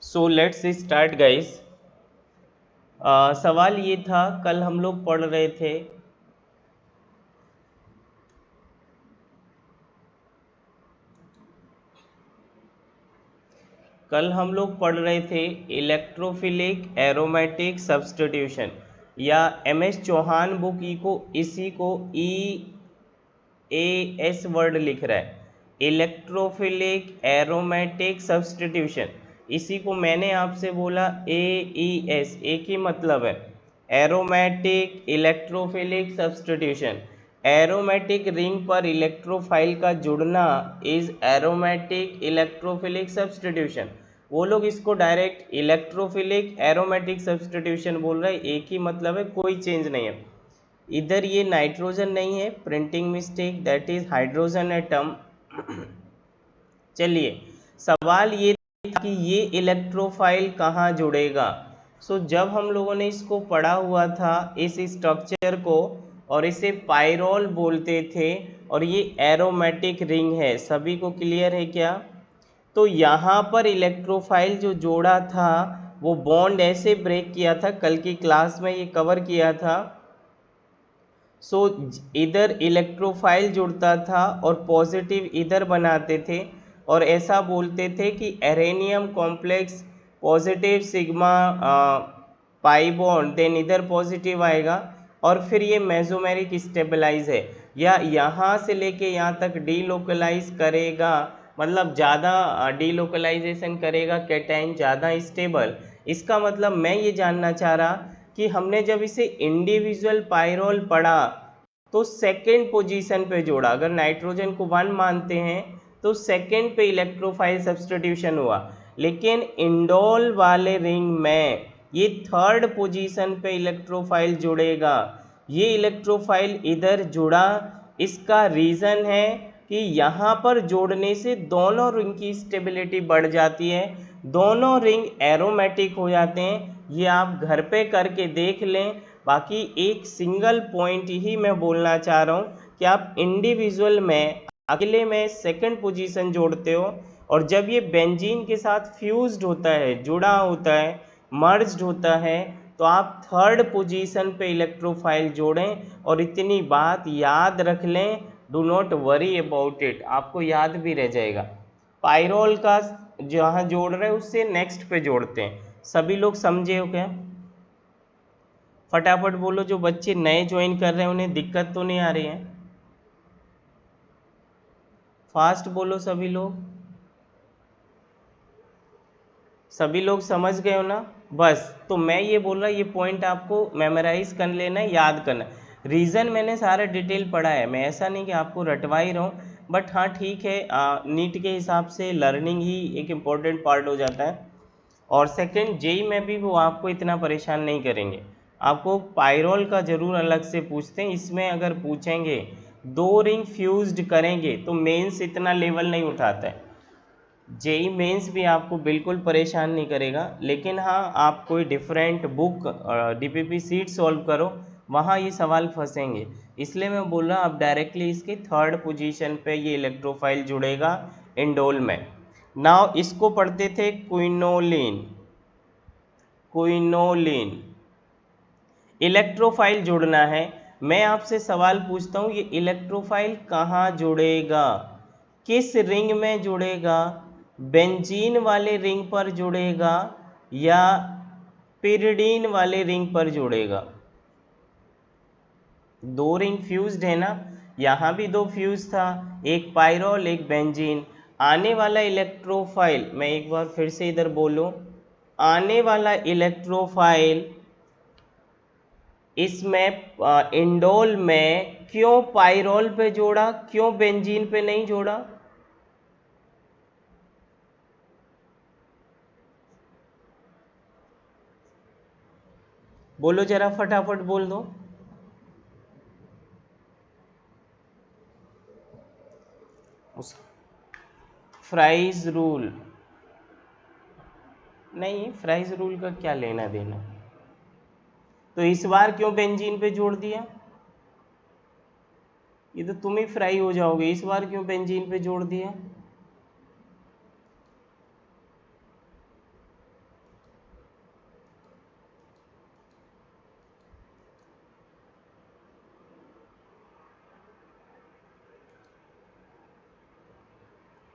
So let's start guys. सवाल ये था, कल हम लोग पढ़ रहे थे इलेक्ट्रोफिलिक एरोमेटिक सब्स्टिट्यूशन, या एम एस चौहान बुक इसी को EAS वर्ड लिख रहा है, इलेक्ट्रोफिलिक एरोमेटिक सब्स्टिट्यूशन। इसी को मैंने आपसे बोला AES, एक ही मतलब है, aromatic electrophilic substitution. Aromatic ring पर इलेक्ट्रोफाइल का जुड़ना इज एरोमेटिक इलेक्ट्रोफिलिक सब्स्टिट्यूशन। वो लोग इसको डायरेक्ट इलेक्ट्रोफिलिक एरोमेटिक सब्स्टिट्यूशन बोल रहे हैं, एक ही मतलब है, कोई चेंज नहीं है। इधर ये नाइट्रोजन नहीं है, printing mistake, that is hydrogen atom. चलिए, सवाल ये था कि ये इलेक्ट्रोफाइल कहाँ जुड़ेगा। जब हम लोगों ने इसको पढ़ा हुआ था, इस स्ट्रक्चर को, और इसे पाइरोल बोलते थे, और ये एरोमेटिक रिंग है। सभी को क्लियर है क्या? तो यहाँ पर इलेक्ट्रोफाइल जो जोड़ा था वो बॉन्ड ऐसे ब्रेक किया था, कल की क्लास में ये कवर किया था। इधर इलेक्ट्रोफाइल जुड़ता था और पॉजिटिव इधर बनाते थे, और ऐसा बोलते थे कि arenium complex positive sigma pi bond, then इधर पॉजिटिव आएगा, और फिर ये मेसोमेरिक स्टेबलाइज है, या यहाँ से लेके यहाँ तक डीलोकलाइज करेगा, मतलब ज़्यादा डीलोकलाइजेशन करेगा, कैटाइन ज़्यादा स्टेबल। इसका मतलब मैं ये जानना चाह रहा कि हमने जब इसे इंडिविजुअल पाइरोल पढ़ा तो सेकेंड पोजीशन पे जोड़ा। अगर नाइट्रोजन को 1 मानते हैं तो सेकेंड पे इलेक्ट्रोफाइल सब्स्टिट्यूशन हुआ, लेकिन इंडोल वाले रिंग में ये थर्ड पोजीशन पे इलेक्ट्रोफाइल जुड़ेगा। ये इलेक्ट्रोफाइल इधर जुड़ा, इसका रीज़न है कि यहाँ पर जोड़ने से दोनों रिंग की स्टेबिलिटी बढ़ जाती है, दोनों रिंग एरोमेटिक हो जाते हैं। ये आप घर पे करके देख लें। बाकी एक सिंगल पॉइंट ही मैं बोलना चाह रहा हूँ कि आप इंडिविजुअल में अकेले में सेकंड पोजीशन जोड़ते हो, और जब ये बेंजीन के साथ फ्यूज्ड होता है, जुड़ा होता है, मर्ज्ड होता है, तो आप थर्ड पोजीशन पे इलेक्ट्रोफाइल जोड़ें। और इतनी बात याद रख लें, do not worry about it, आपको याद भी रह जाएगा। पाइरोल का जहाँ जोड़ रहे हैं उससे नेक्स्ट पे जोड़ते हैं। सभी लोग समझे हो क्या? फटाफट बोलो, जो बच्चे नए ज्वाइन कर रहे हैं उन्हें दिक्कत तो नहीं आ रही है? फास्ट बोलो सभी लोग। सभी लोग समझ गए हो ना? बस, तो मैं ये बोल रहा, ये पॉइंट आपको मेमोराइज कर लेना है, याद करना है। रीज़न मैंने सारा डिटेल पढ़ा है, मैं ऐसा नहीं कि आपको रटवा ही रहा हूँ, बट हाँ ठीक है, नीट के हिसाब से लर्निंग ही एक इम्पोर्टेंट पार्ट हो जाता है। और सेकंड जेई में भी वो आपको इतना परेशान नहीं करेंगे। आपको पाइरोल का ज़रूर अलग से पूछते हैं, इसमें अगर पूछेंगे 2 रिंग फ्यूज्ड करेंगे तो मेंस इतना लेवल नहीं उठाता है। जेई मेंस भी आपको बिल्कुल परेशान नहीं करेगा, लेकिन हाँ, आप कोई different book DPP sheet solve करो, वहाँ ये सवाल फंसेंगे। इसलिए मैं बोल रहा, आप डायरेक्टली इसके थर्ड पोजीशन पे ये इलेक्ट्रोफाइल जुड़ेगा इंडोल में। नाउ इसको पढ़ते थे क्विनोलिन। क्विनोलिन इलेक्ट्रोफाइल जुड़ना है। मैं आपसे सवाल पूछता हूँ, ये इलेक्ट्रोफाइल कहाँ जुड़ेगा, किस रिंग में जुड़ेगा? बेंजीन वाले रिंग पर जुड़ेगा या पिरिडीन वाले रिंग पर जुड़ेगा? 2 रिंग फ्यूज्ड है ना, यहाँ भी 2 फ्यूज था, एक पाइरोल एक बेंजीन। आने वाला इलेक्ट्रोफाइल, मैं एक बार फिर से इधर बोलूँ, आने वाला इलेक्ट्रोफाइल इसमें इंडोल में क्यों पाइरोल पे जोड़ा, क्यों बेंजीन पे नहीं जोड़ा? बोलो जरा, फटाफट बोल दो। उस फ्राइज रूल नहीं, फ्राइज रूल का क्या लेना देना? तो इस बार क्यों बेंजीन पे जोड़ दिया? ये तो तुम ही फ्राई हो जाओगे, इस बार क्यों बेंजीन पे जोड़ दिया?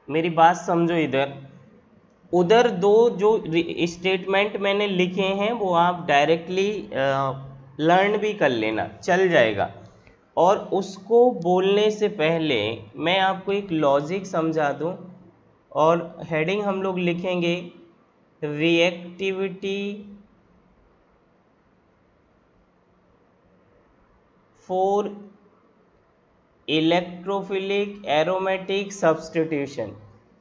मेरी बात समझो इधर, उधर दो जो स्टेटमेंट मैंने लिखे हैं वो आप डायरेक्टली लर्न भी कर लेना, चल जाएगा। और उसको बोलने से पहले मैं आपको एक लॉजिक समझा दूं, और हेडिंग हम लोग लिखेंगे reactivity for electrophilic aromatic substitution.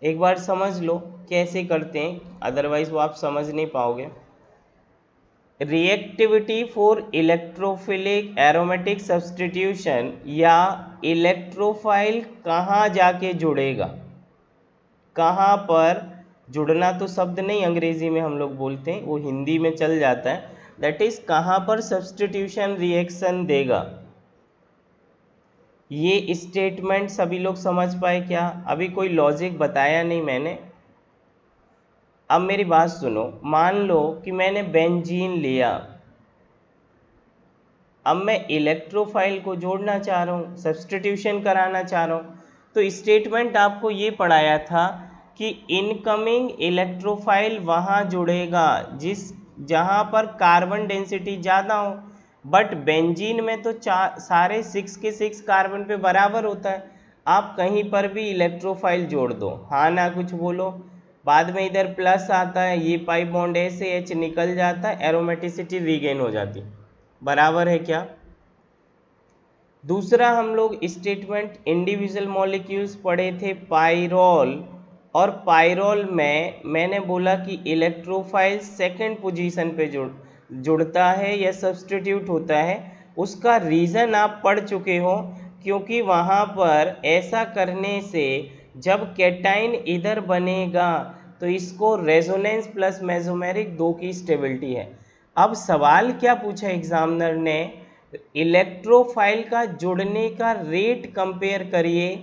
एक बार समझ लो कैसे करते हैं, अदरवाइज वो आप समझ नहीं पाओगे। Reactivity for electrophilic aromatic substitution, या इलेक्ट्रोफाइल कहाँ जाके जुड़ेगा, कहाँ पर जुड़ना तो शब्द नहीं अंग्रेजी में हम लोग बोलते हैं, वो हिंदी में चल जाता है, दैट इज कहाँ पर सब्स्टिट्यूशन रिएक्शन देगा। ये स्टेटमेंट सभी लोग समझ पाए क्या? अभी कोई लॉजिक बताया नहीं मैंने। अब मेरी बात सुनो, मान लो कि मैंने बेंजीन लिया, अब मैं इलेक्ट्रोफाइल को जोड़ना चाह रहा हूँ, सब्स्टिट्यूशन कराना चाह रहा हूँ, तो स्टेटमेंट आपको ये पढ़ाया था कि इनकमिंग इलेक्ट्रोफाइल वहाँ जुड़ेगा जहाँ पर कार्बन डेंसिटी ज़्यादा हो, बट बेंजीन में तो सारे 6 के 6 कार्बन पे बराबर होता है। आप कहीं पर भी इलेक्ट्रोफाइल जोड़ दो, हाँ ना कुछ बोलो, बाद में इधर प्लस आता है, ये पाई बॉन्ड ऐसे H निकल जाता है, एरोमेटिसिटी रीगेन हो जाती है, बराबर है क्या? दूसरा हम लोग स्टेटमेंट इंडिविजुअल मॉलिक्यूल्स पढ़े थे, पाइरोल, और पाइरोल में मैंने बोला कि इलेक्ट्रोफाइल सेकंड पोजीशन पे जुड़ता है या सब्स्टिट्यूट होता है। उसका रीज़न आप पढ़ चुके हो, क्योंकि वहाँ पर ऐसा करने से जब कैटाइन इधर बनेगा तो इसको रेजोनेंस प्लस मेसोमेरिक दो की स्टेबिलिटी है। अब सवाल क्या पूछा एग्जामिनर ने, इलेक्ट्रोफाइल का जुड़ने का रेट कंपेयर करिए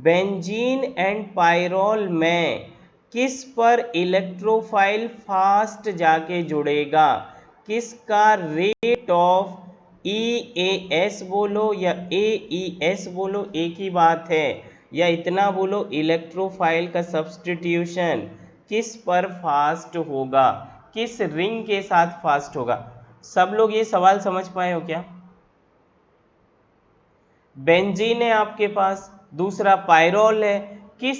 बेंजीन एंड पाइरोल में, किस पर इलेक्ट्रोफाइल फास्ट जाके जुड़ेगा, किसका रेट ऑफ EAS बोलो या AES बोलो एक ही बात है, या इतना बोलो इलेक्ट्रोफाइल का सब्स्टिट्यूशन किस पर फास्ट होगा, किस रिंग के साथ फास्ट होगा। सब लोग ये सवाल समझ पाए हो क्या? बेंजीन है आपके पास, दूसरा पाइरोल है, किस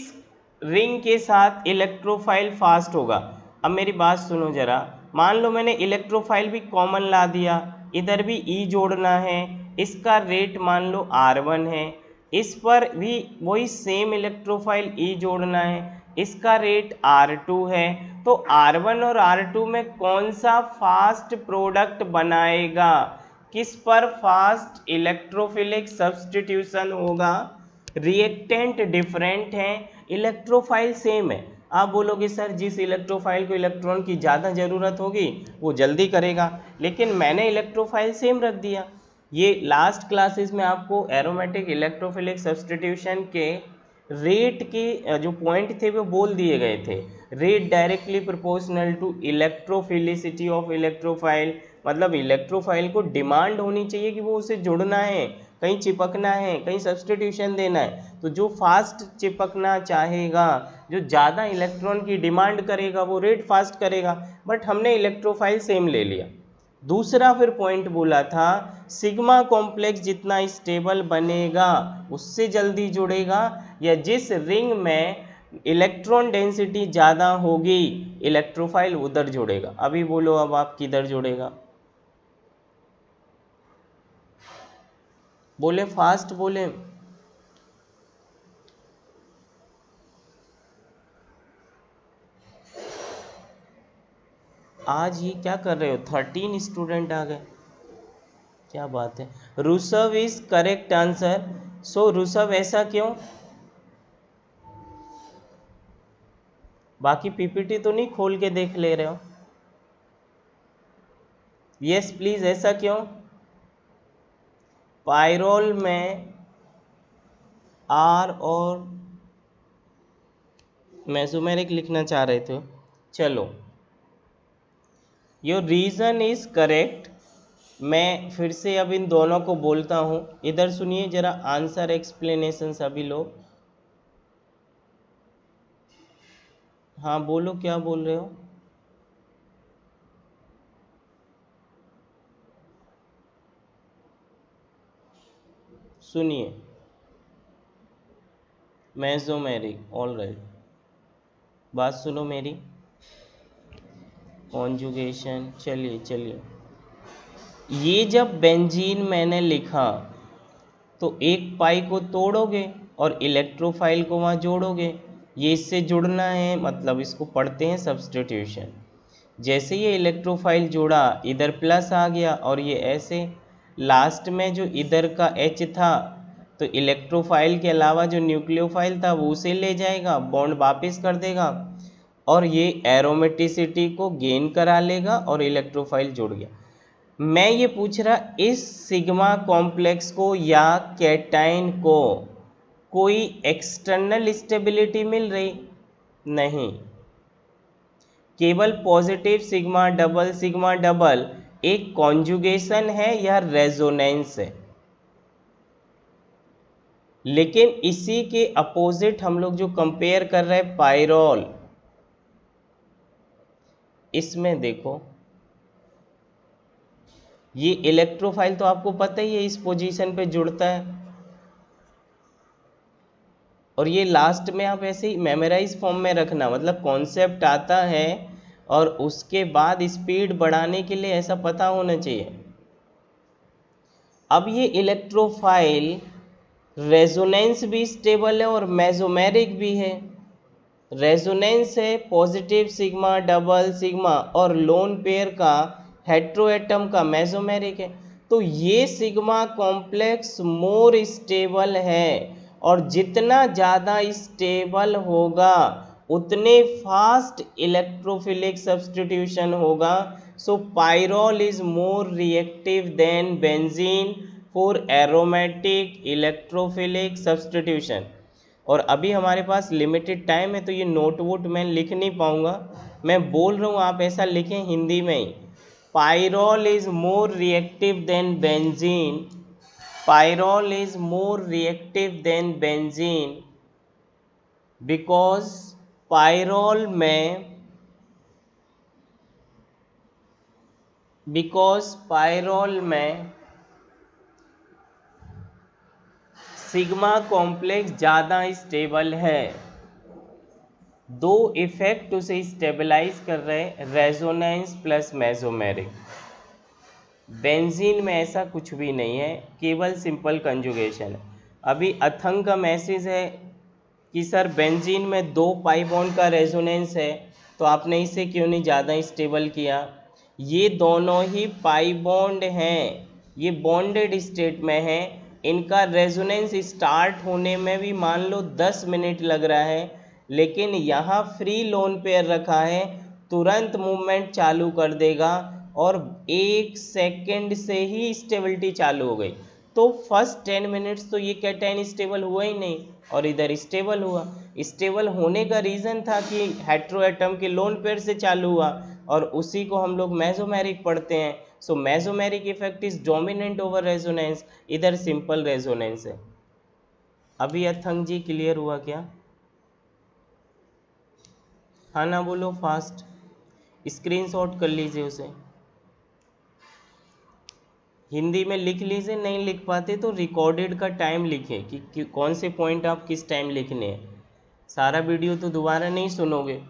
रिंग के साथ इलेक्ट्रोफाइल फास्ट होगा। अब मेरी बात सुनो जरा, मान लो मैंने इलेक्ट्रोफाइल भी कॉमन ला दिया, इधर भी E जोड़ना है, इसका रेट मान लो R1 है, इस पर भी वही सेम इलेक्ट्रोफाइल E जोड़ना है, इसका रेट R2 है, तो R1 और R2 में कौन सा फास्ट प्रोडक्ट बनाएगा, किस पर फास्ट इलेक्ट्रोफिलिक सब्स्टिट्यूशन होगा। रिएक्टेंट डिफरेंट है, इलेक्ट्रोफाइल सेम है। आप बोलोगे सर जिस इलेक्ट्रोफाइल को इलेक्ट्रॉन की ज़्यादा ज़रूरत होगी वो जल्दी करेगा, लेकिन मैंने इलेक्ट्रोफाइल सेम रख दिया। ये लास्ट क्लासेस में आपको एरोमेटिक इलेक्ट्रोफिलिक सब्स्टिट्यूशन के रेट के जो पॉइंट थे वो बोल दिए गए थे। Rate directly proportional to electrophilicity of electrophile, मतलब इलेक्ट्रोफाइल को डिमांड होनी चाहिए कि वो उसे जुड़ना है, कहीं चिपकना है, कहीं सब्स्टिट्यूशन देना है, तो जो फास्ट चिपकना चाहेगा, जो ज़्यादा इलेक्ट्रॉन की डिमांड करेगा वो रेट फास्ट करेगा, बट हमने इलेक्ट्रोफाइल सेम ले लिया। दूसरा फिर पॉइंट बोला था सिग्मा कॉम्प्लेक्स जितना स्टेबल बनेगा उससे जल्दी जुड़ेगा, या जिस रिंग में इलेक्ट्रॉन डेंसिटी ज़्यादा होगी इलेक्ट्रोफाइल उधर जुड़ेगा। अभी बोलो अब आप किधर जुड़ेगा, बोले फास्ट बोले। आज ये क्या कर रहे हो, 13 स्टूडेंट आ गए, क्या बात है। Rishabh is correct answer. So Rishabh ऐसा क्यों, बाकी पीपीटी तो नहीं खोल के देख ले रहे हो? यस प्लीज, ऐसा क्यों? पाइरोल में आर और मेसोमेरिक लिखना चाह रहे थे, चलो योर रीज़न इज करेक्ट। मैं फिर से अब इन दोनों को बोलता हूँ, इधर सुनिए जरा आंसर एक्सप्लेनेशन सभी लोग। हाँ बोलो, क्या बोल रहे हो? सुनिए, मेसोमेरिक, ऑल राइट। बात सुनो मेरी। कॉन्जुगेशन, चलिए चलिए। ये जब बेंजीन मैंने लिखा तो एक पाई को तोड़ोगे और इलेक्ट्रोफाइल को वहाँ जोड़ोगे। ये इससे जुड़ना है, मतलब इसको पढ़ते हैं सब्स्टिट्यूशन। जैसे ये इलेक्ट्रोफाइल जोड़ा, इधर प्लस आ गया और ये ऐसे लास्ट में जो इधर का H था, तो इलेक्ट्रोफाइल के अलावा जो न्यूक्लियोफाइल था वो उसे ले जाएगा, बॉन्ड वापस कर देगा और ये एरोमेटिसिटी को गेन करा लेगा और इलेक्ट्रोफाइल जुड़ गया। मैं ये पूछ रहा, इस सिग्मा कॉम्प्लेक्स को या कैटाइन को कोई एक्सटर्नल स्टेबिलिटी मिल रही? नहीं, केवल पॉजिटिव सिग्मा डबल एक कॉन्जुगेशन है या रेजोनेंस है। लेकिन इसी के अपोजिट हम लोग जो कंपेयर कर रहे हैं पायरोल, इसमें देखो ये इलेक्ट्रोफाइल तो आपको पता ही है इस पोजीशन पे जुड़ता है, और ये लास्ट में आप ऐसे ही मेमोराइज फॉर्म में रखना, मतलब कॉन्सेप्ट आता है और उसके बाद स्पीड बढ़ाने के लिए ऐसा पता होना चाहिए। अब ये इलेक्ट्रोफाइल रेजोनेंस भी स्टेबल है और मेसोमेरिक भी है। रेजोनेंस है पॉजिटिव सिग्मा डबल सिग्मा और लोन पेयर का हेट्रोएटम का मेसोमेरिक है। तो ये सिग्मा कॉम्प्लेक्स मोर स्टेबल है, और जितना ज़्यादा स्टेबल होगा उतने फास्ट इलेक्ट्रोफिलिक सब्स्टिट्यूशन होगा। So pyrrole is more reactive than benzene for aromatic electrophilic substitution. और अभी हमारे पास लिमिटेड टाइम है तो ये नोट वोट मैं लिख नहीं पाऊँगा, मैं बोल रहा हूँ आप ऐसा लिखें हिंदी में ही। Pyrrole is more reactive than benzene, pyrrole is more reactive than benzene because pyrrole में पायरोल में सिग्मा कॉम्प्लेक्स ज़्यादा स्टेबल है। दो इफेक्ट उसे स्टेबलाइज कर रहे हैं, रेजोनेंस प्लस मेसोमेरिक। बेंजीन में ऐसा कुछ भी नहीं है, केवल सिंपल कंजुगेशन है। अभी अथंग का मैसेज है कि सर बेंजीन में 2 पाई बॉन्ड का रेजोनेंस है, तो आपने इसे क्यों नहीं ज़्यादा स्टेबल किया? ये दोनों ही पाई बॉन्ड हैं, ये बॉन्डेड स्टेट में है, इनका रेजोनेंस स्टार्ट होने में भी मान लो 10 मिनट लग रहा है, लेकिन यहाँ फ्री लोन पेयर रखा है, तुरंत मूवमेंट चालू कर देगा और 1 सेकेंड से ही स्टेबिलिटी चालू हो गई। तो फर्स्ट 10 मिनट्स तो ये कैटायन स्टेबल हुआ ही नहीं, और इधर स्टेबल हुआ। स्टेबल होने का रीज़न था कि हेट्रोएटम के लोन पेयर से चालू हुआ, और उसी को हम लोग मेसोमेरिक पढ़ते हैं। So mesomeric effect is dominant over resonance, इधर सिंपल रेजोनेंस है। अभी अथंग जी क्लियर हुआ क्या? हाँ ना बोलो फास्ट, स्क्रीनशॉट कर लीजिए उसे, हिंदी में लिख लीजिए, नहीं लिख पाते तो रिकॉर्डेड का टाइम लिखें कि कौन से पॉइंट आप किस टाइम लिखने हैं। सारा वीडियो तो दोबारा नहीं सुनोगे।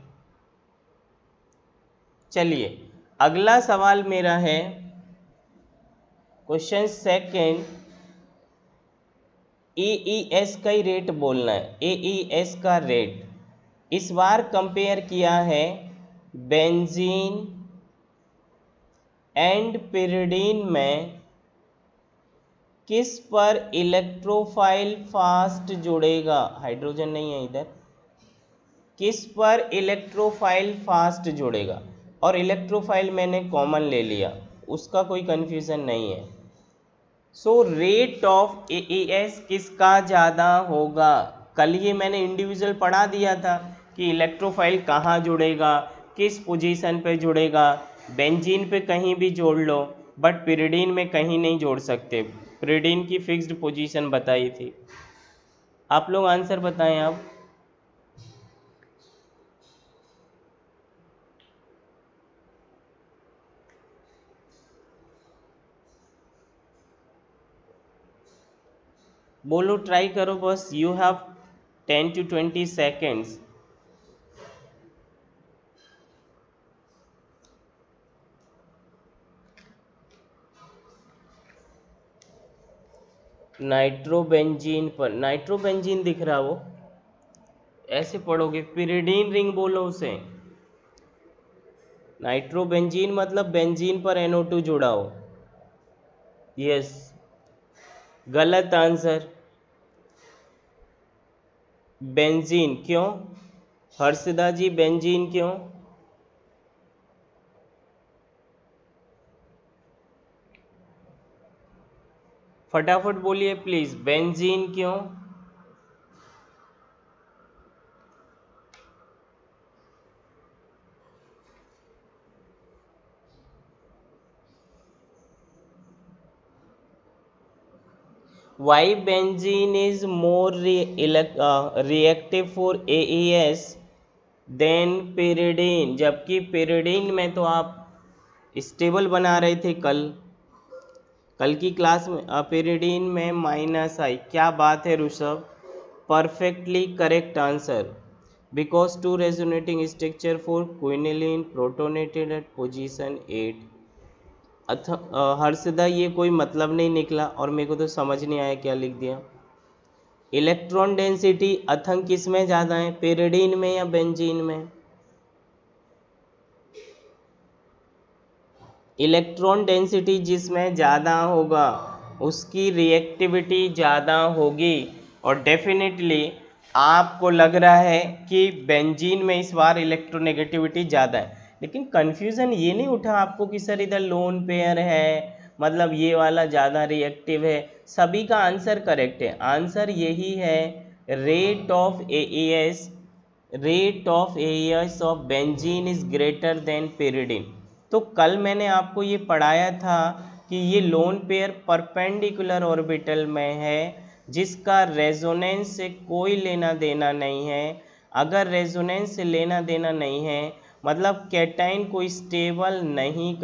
चलिए अगला सवाल मेरा है, क्वेश्चन सेकंड। AES का ही रेट बोलना है, AES का रेट इस बार कंपेयर किया है बेंजीन एंड पिरिडीन में किस पर इलेक्ट्रोफाइल फास्ट जुड़ेगा? हाइड्रोजन नहीं है इधर। किस पर इलेक्ट्रोफाइल फास्ट जुड़ेगा? और इलेक्ट्रोफाइल मैंने कॉमन ले लिया, उसका कोई कन्फ्यूज़न नहीं है। सो रेट ऑफ AES किसका ज़्यादा होगा? कल ये मैंने इंडिविजुअल पढ़ा दिया था कि इलेक्ट्रोफाइल कहाँ जुड़ेगा, किस पोजीशन पे जुड़ेगा। बेंजीन पे कहीं भी जोड़ लो, बट पिरिडीन में कहीं नहीं जोड़ सकते, पिरिडीन की फिक्स्ड पोजीशन बताई थी। आप लोग आंसर बताएं अब। बोलो, ट्राई करो बस, you have 10 to 20 seconds। Nitrobenzene पर नाइट्रोबेंजीन दिख रहा वो, ऐसे पढ़ोगे, पिरिडीन रिंग बोलो उसे। नाइट्रोबेंजीन मतलब बेंजीन पर NO2 जुड़ा हो। यस, गलत आंसर। बेंजीन क्यों? हर्षदा जी, बेंजीन क्यों? फटाफट बोलिए प्लीज, बेंजीन क्यों? Why benzene is more reactive for AES than pyridine, जबकि pyridine में तो आप स्टेबल बना रहे थे कल की क्लास में। pyridine में -I, क्या बात है Rishabh, perfectly correct answer. Because two resonating structure for quinoline protonated at position 8। Harshada, ये कोई मतलब नहीं निकला और मेरे को तो समझ नहीं आया क्या लिख दिया। इलेक्ट्रॉन डेंसिटी अथंग किस में ज़्यादा है, pyridine में या बेंजीन में? इलेक्ट्रॉन डेंसिटी जिसमें ज़्यादा होगा उसकी रिएक्टिविटी ज़्यादा होगी, और डेफिनेटली आपको लग रहा है कि बेंजीन में इस बार इलेक्ट्रोनेगेटिविटी ज़्यादा है। लेकिन कन्फ्यूज़न ये नहीं उठा आपको कि सर इधर लोन पेयर है, मतलब ये वाला ज़्यादा रिएक्टिव है। सभी का आंसर करेक्ट है, आंसर यही है, rate of AES of benzene is greater than pyridine। तो कल मैंने आपको ये पढ़ाया था कि ये लोन पेयर परपेंडिकुलर ऑर्बिटल में है, जिसका रेजोनेंस से कोई लेना देना नहीं है। अगर रेजोनेंस से लेना देना नहीं है मतलब कैटाइन को स्टेबल नहीं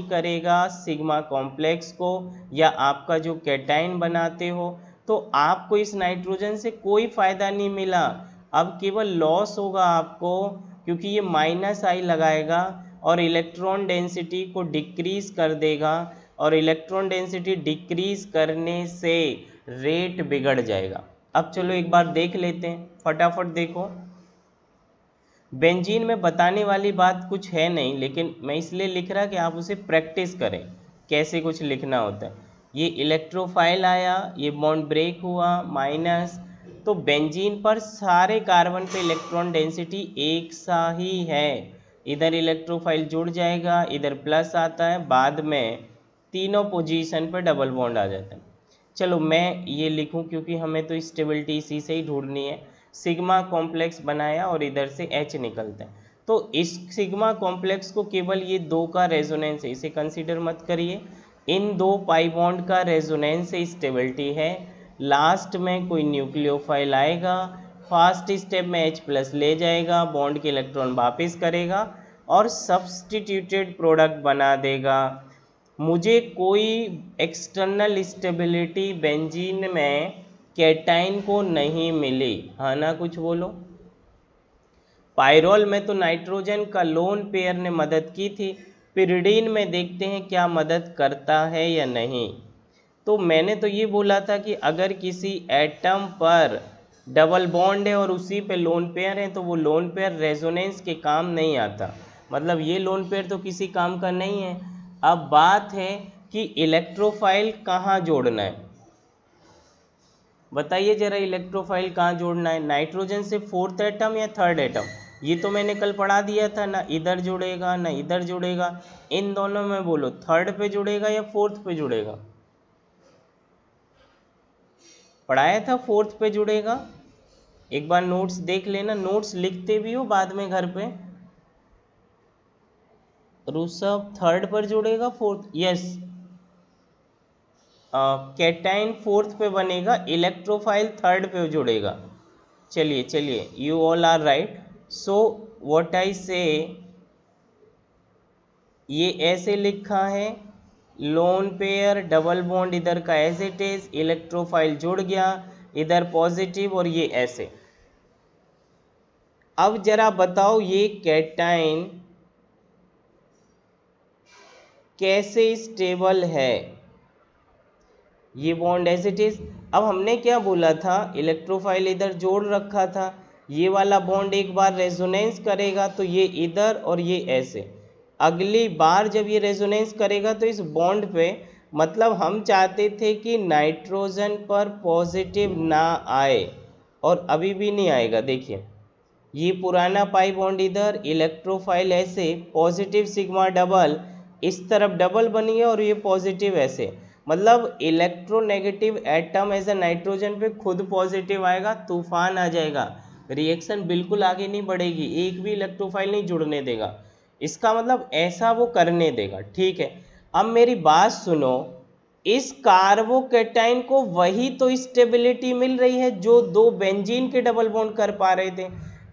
करेगा सिग्मा कॉम्प्लेक्स को, या आपका जो कैटाइन बनाते हो, तो आपको इस नाइट्रोजन से कोई फ़ायदा नहीं मिला। अब केवल लॉस होगा आपको, क्योंकि ये -I लगाएगा और इलेक्ट्रॉन डेंसिटी को डिक्रीज कर देगा, और इलेक्ट्रॉन डेंसिटी डिक्रीज करने से रेट बिगड़ जाएगा। अब चलो एक बार देख लेते हैं, फटाफट देखो। बेंजीन में बताने वाली बात कुछ है नहीं, लेकिन मैं इसलिए लिख रहा कि आप उसे प्रैक्टिस करें कैसे कुछ लिखना होता है। ये इलेक्ट्रोफाइल आया, ये बॉन्ड ब्रेक हुआ माइनस, तो बेंजीन पर सारे कार्बन पे इलेक्ट्रॉन डेंसिटी एक सा ही है। इधर इलेक्ट्रोफाइल जुड़ जाएगा, इधर प्लस आता है, बाद में तीनों पोजीशन पर डबल बॉन्ड आ जाता है। चलो मैं ये लिखूं क्योंकि हमें तो स्टेबिलिटी इसी से ही ढूंढनी है। सिग्मा कॉम्प्लेक्स बनाया और इधर से H निकलता है, तो इस सिग्मा कॉम्प्लेक्स को केवल ये दो का रेजोनेंस है, इसे कंसीडर मत करिए। इन दो पाई बॉन्ड का रेजोनेंस से स्टेबिलिटी है। लास्ट में कोई न्यूक्लियोफाइल आएगा, फर्स्ट स्टेप में H+ ले जाएगा, बॉन्ड के इलेक्ट्रॉन वापस करेगा और सब्सटीट्यूटेड प्रोडक्ट बना देगा। मुझे कोई एक्सटर्नल स्टेबिलिटी बेंजीन में कैटाइन को नहीं मिली, हाँ ना, कुछ बोलो। पायरोल में तो नाइट्रोजन का लोन पेयर ने मदद की थी, pyridine में देखते हैं क्या मदद करता है या नहीं। तो मैंने तो ये बोला था कि अगर किसी एटम पर डबल बॉन्ड है और उसी पे लोन पेयर है तो वो लोन पेयर रेजोनेंस के काम नहीं आता, मतलब ये लोन पेयर तो किसी काम का नहीं है। अब बात है कि इलेक्ट्रोफाइल कहाँ जोड़ना है, बताइए जरा, इलेक्ट्रोफाइल कहाँ जोड़ना है, नाइट्रोजन से फोर्थ एटम या थर्ड एटम? ये तो मैंने कल पढ़ा दिया था ना, इधर जुड़ेगा ना इधर जुड़ेगा। इन दोनों में बोलो, थर्ड पे जुड़ेगा या फोर्थ पे जुड़ेगा? पढ़ाया था फोर्थ पे जुड़ेगा, एक बार नोट्स देख लेना, नोट्स लिखते भी हो बाद में घर पे। ऋषभ, थर्ड पर जुड़ेगा, फोर्थ? यस, कैटाइन फोर्थ पे बनेगा, इलेक्ट्रोफाइल थर्ड पे जुड़ेगा। चलिए चलिए, you all are right. So what I say, ये ऐसे लिखा है लोन पेयर, डबल बॉन्ड इधर का एज इट इज, इलेक्ट्रोफाइल जुड़ गया, इधर पॉजिटिव और ये ऐसे। अब जरा बताओ ये कैटाइन कैसे स्टेबल है, ये बॉन्ड एज इट इज। अब हमने क्या बोला था, इलेक्ट्रोफाइल इधर जोड़ रखा था, ये वाला बॉन्ड एक बार रेजोनेंस करेगा तो ये इधर और ये ऐसे, अगली बार जब ये रेजोनेंस करेगा तो इस बॉन्ड पे, मतलब हम चाहते थे कि नाइट्रोजन पर पॉजिटिव ना आए और अभी भी नहीं आएगा। देखिए ये पुराना पाई बॉन्ड इधर, इलेक्ट्रोफाइल ऐसे, पॉजिटिव सिग्मा डबल, इस तरफ डबल बन गया और ये पॉजिटिव ऐसे, मतलब electronegative atom as a nitrogen पे खुद पॉजिटिव आएगा, तूफान आ जाएगा, रिएक्शन बिल्कुल आगे नहीं बढ़ेगी, एक भी इलेक्ट्रोफाइल नहीं जुड़ने देगा, इसका मतलब ऐसा वो करने देगा। ठीक है, अब मेरी बात सुनो, इस कार्बोकेटाइन को वही तो स्टेबिलिटी मिल रही है जो दो बेंजीन के डबल बॉन्ड कर पा रहे थे,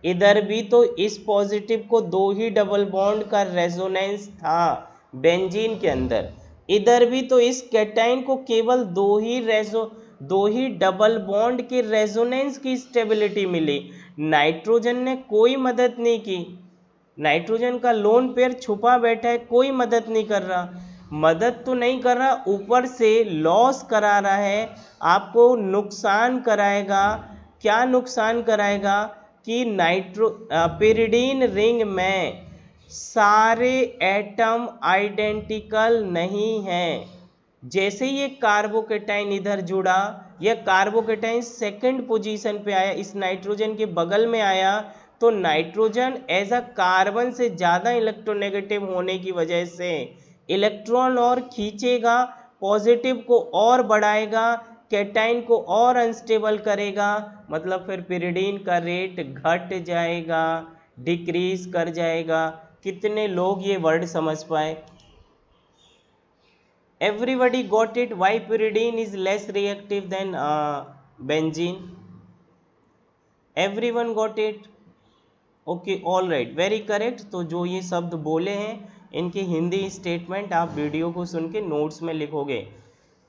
इधर भी तो इस पॉजिटिव को दो ही डबल बॉन्ड का रेजोनेंस था बेंजीन के अंदर, इधर भी तो इस कैटाइन को केवल दो ही डबल बॉन्ड के रेजोनेंस की स्टेबिलिटी मिली, नाइट्रोजन ने कोई मदद नहीं की, नाइट्रोजन का लोन पेयर छुपा बैठा है, कोई मदद नहीं कर रहा, मदद तो नहीं कर रहा, ऊपर से लॉस करा रहा है, आपको नुकसान कराएगा। क्या नुकसान कराएगा कि पिरिडीन रिंग में सारे एटम आइडेंटिकल नहीं हैं। जैसे ये कार्बोकेटाइन इधर जुड़ा, यह कार्बोकेटाइन सेकंड पोजीशन पे आया, इस नाइट्रोजन के बगल में आया, तो नाइट्रोजन एज अ कार्बन से ज़्यादा इलेक्ट्रोनेगेटिव होने की वजह से इलेक्ट्रॉन और खींचेगा, पॉजिटिव को और बढ़ाएगा, कैटाइन को और अनस्टेबल करेगा, मतलब फिर पिरिडीन का रेट घट जाएगा, डिक्रीज कर जाएगा। कितने लोग ये वर्ड समझ पाए? Everybody got it? Why pyridine is less reactive than benzene? Everyone got it? Okay, all right, very correct. तो जो ये शब्द बोले हैं इनके हिंदी स्टेटमेंट आप वीडियो को सुन के नोट्स में लिखोगे।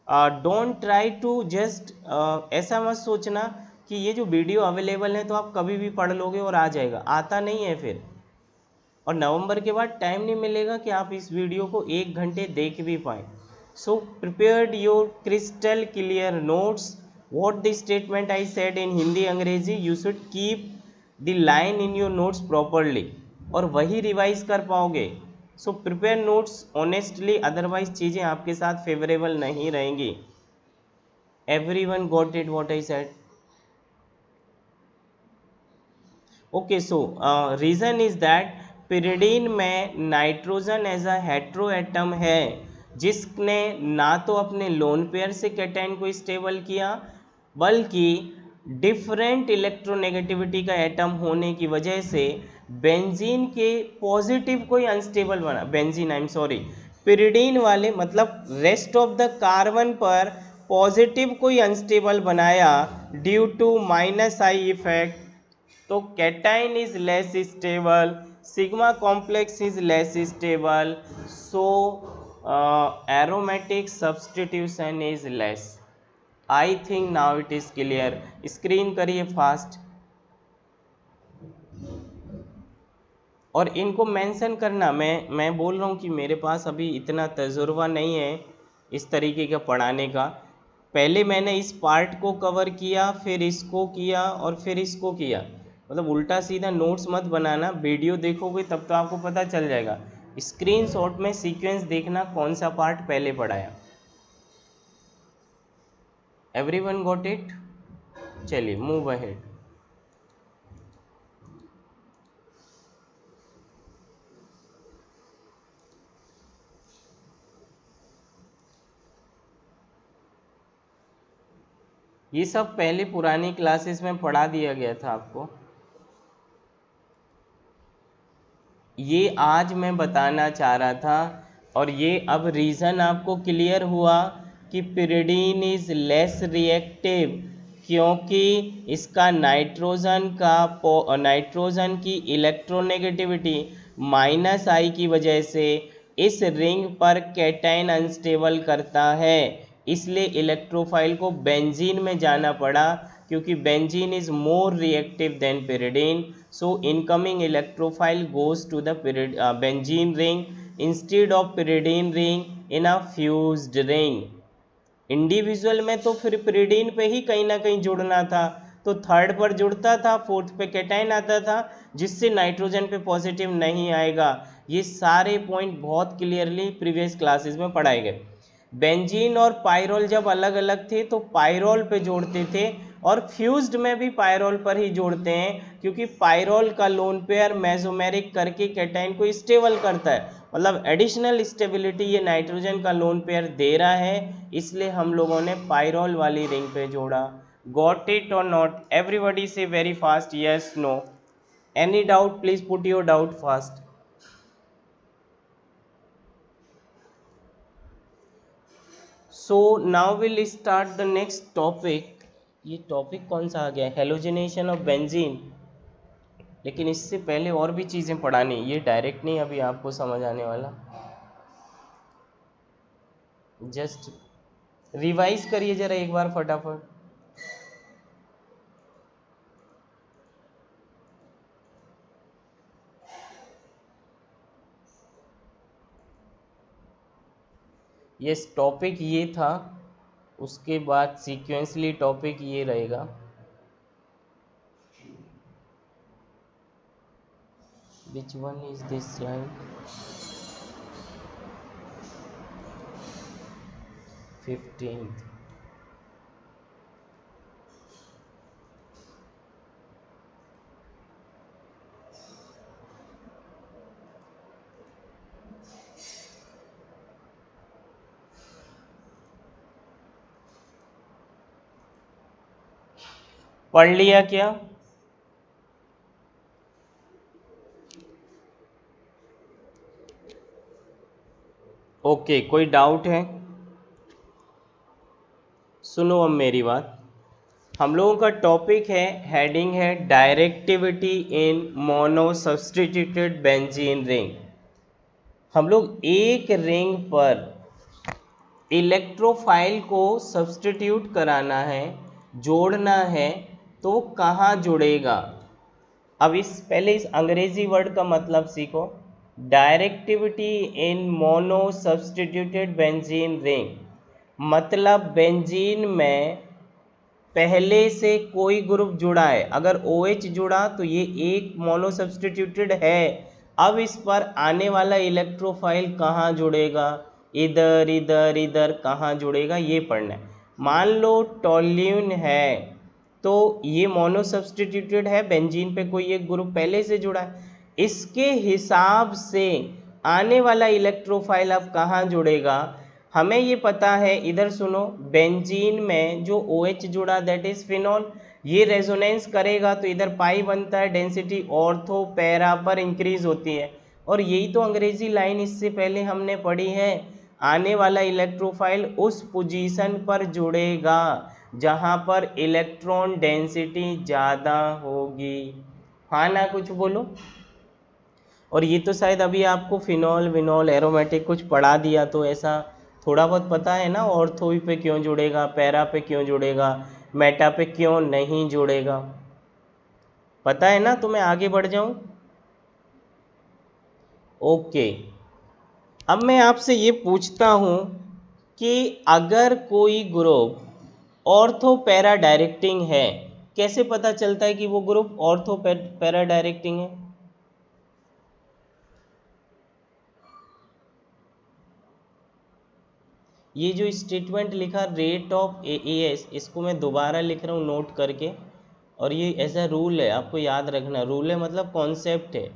डोंट ट्राई टू जस्ट, ऐसा मत सोचना कि ये जो वीडियो अवेलेबल है तो आप कभी भी पढ़ लोगे और आ जाएगा, आता नहीं है फिर, और नवंबर के बाद टाइम नहीं मिलेगा कि आप इस वीडियो को 1 घंटे देख भी पाएँ। सो prepared your crystal clear notes, what the statement I said in Hindi अंग्रेजी, you should keep the line in your notes properly, और वही रिवाइज कर पाओगे। So prepare notes honestly, otherwise चीज़ें आपके साथ फेवरेबल नहीं रहेंगी। Everyone got it what I said? Okay, so reason is that pyridine में nitrogen as a hetero atom है, जिसने ना तो अपने लोन पेयर से कैटाइन को स्टेबल किया, बल्कि डिफरेंट इलेक्ट्रोनेगेटिविटी का एटम होने की वजह से बेंजीन के पॉजिटिव को ही अनस्टेबल बना, benzene I am sorry, pyridine वाले मतलब रेस्ट ऑफ द कार्बन पर पॉजिटिव को ही अनस्टेबल बनाया due to minus I effect. तो cation is less stable, sigma complex is less stable, so aromatic substitution is less. I think now it is clear. Screen करिए fast और इनको mention करना। मैं बोल रहा हूँ कि मेरे पास अभी इतना तजुर्बा नहीं है इस तरीके का पढ़ाने का। पहले मैंने इस पार्ट को कवर किया, फिर इसको किया और फिर इसको किया, मतलब उल्टा सीधा नोट्स मत बनाना, वीडियो देखोगे तब तो आपको पता चल जाएगा। स्क्रीनशॉट में सीक्वेंस देखना कौन सा पार्ट पहले पढ़ाया। Everyone got it? चलिए मूव अहेड। ये सब पहले पुरानी क्लासेस में पढ़ा दिया गया था आपको, ये आज मैं बताना चाह रहा था, और ये अब रीज़न आपको क्लियर हुआ कि पिरिडीन इज लेस रिएक्टिव, क्योंकि इसका नाइट्रोजन की इलेक्ट्रोनेगेटिविटी माइनस आई की वजह से इस रिंग पर कैटायन अनस्टेबल करता है, इसलिए इलेक्ट्रोफाइल को बेंजीन में जाना पड़ा, क्योंकि benzene is more reactive then pyridine. So incoming electrophile goes to the benzene ring instead of pyridine ring in a fused ring. Individual में तो फिर pyridine पे ही कहीं ना कहीं जुड़ना था, तो थर्ड पर जुड़ता था, फोर्थ पे कैटायन आता था, जिससे नाइट्रोजन पे पॉजिटिव नहीं आएगा। ये सारे पॉइंट बहुत क्लियरली प्रीवियस क्लासेस में पढ़ाए गए। बेंजीन और पायरोल जब अलग अलग थे तो पायरोल पे जोड़ते थे, और फ्यूज्ड में भी पायरोल पर ही जोड़ते हैं, क्योंकि पायरोल का लोन पेयर मेसोमेरिक करके कैटायन को स्टेबल करता है, मतलब एडिशनल स्टेबिलिटी ये नाइट्रोजन का लोन पेयर दे रहा है, इसलिए हम लोगों ने पायरोल वाली रिंग पे जोड़ा। गॉट इट और not? Everybody say very fast yes no. Any doubt? Please put your doubt fast. So now will start the next topic. ये टॉपिक कौन सा आ गया? Halogenation of benzene. लेकिन इससे पहले और भी चीज़ें पढ़ानी, ये डायरेक्ट नहीं अभी आपको समझ आने वाला, जस्ट रिवाइज करिए जरा एक बार फटाफट। ये टॉपिक ये था, उसके बाद सीक्वेंसली टॉपिक ये रहेगा। Which one is this slide? 15th। पढ़ लिया क्या? ओके, कोई डाउट है? सुनो अब मेरी बात। हम लोगों का टॉपिक है, हेडिंग है डायरेक्टिविटी इन मोनो सब्सटीट्यूटेड बेंजीन रिंग। हम लोग एक रिंग पर इलेक्ट्रोफाइल को सब्सटीट्यूट कराना है, जोड़ना है, तो कहाँ जुड़ेगा? अब पहले इस अंग्रेजी वर्ड का मतलब सीखो। डायरेक्टिविटी इन मोनो सब्सटीट्यूटेड बेंजीन रिंग, मतलब बेंजीन में पहले से कोई ग्रुप जुड़ा है, अगर OH जुड़ा तो ये एक मोनो सब्सटीट्यूटेड है। अब इस पर आने वाला इलेक्ट्रोफाइल कहाँ जुड़ेगा? इधर इधर इधर, कहाँ जुड़ेगा ये पढ़ना है। मान लो टोल्यून है, तो ये मोनो सब्सटीट्यूटेड है, बेंजीन पे कोई एक ग्रुप पहले से जुड़ा है, इसके हिसाब से आने वाला इलेक्ट्रोफाइल अब कहाँ जुड़ेगा? हमें ये पता है, इधर सुनो, बेंजीन में जो OH जुड़ा दैट इज फिनॉल, ये रेजोनेंस करेगा तो इधर पाई बनता है, डेंसिटी ऑर्थो पैरा पर इंक्रीज होती है, और यही तो अंग्रेजी लाइन इससे पहले हमने पढ़ी है। आने वाला इलेक्ट्रोफाइल उस पोजीशन पर जुड़ेगा जहां पर इलेक्ट्रॉन डेंसिटी ज़्यादा होगी। हाँ ना, कुछ बोलो। और ये तो शायद अभी आपको फिनॉल विनॉल एरोमेटिक कुछ पढ़ा दिया, तो ऐसा थोड़ा बहुत पता है ना, ऑर्थो पे क्यों जुड़ेगा, पैरा पे क्यों जुड़ेगा, मेटा पे क्यों नहीं जुड़ेगा, पता है ना? तो मैं आगे बढ़ जाऊं? ओके, अब मैं आपसे ये पूछता हूँ कि अगर कोई ग्रुप ऑर्थो पैरा डायरेक्टिंग है, कैसे पता चलता है कि वो ग्रुप ऑर्थो पैरा डायरेक्टिंग है? ये जो स्टेटमेंट लिखा रेट ऑफ AAS, इसको मैं दोबारा लिख रहा हूँ नोट करके, और ये ऐसा रूल है, आपको याद रखना। रूल है मतलब कॉन्सेप्ट है,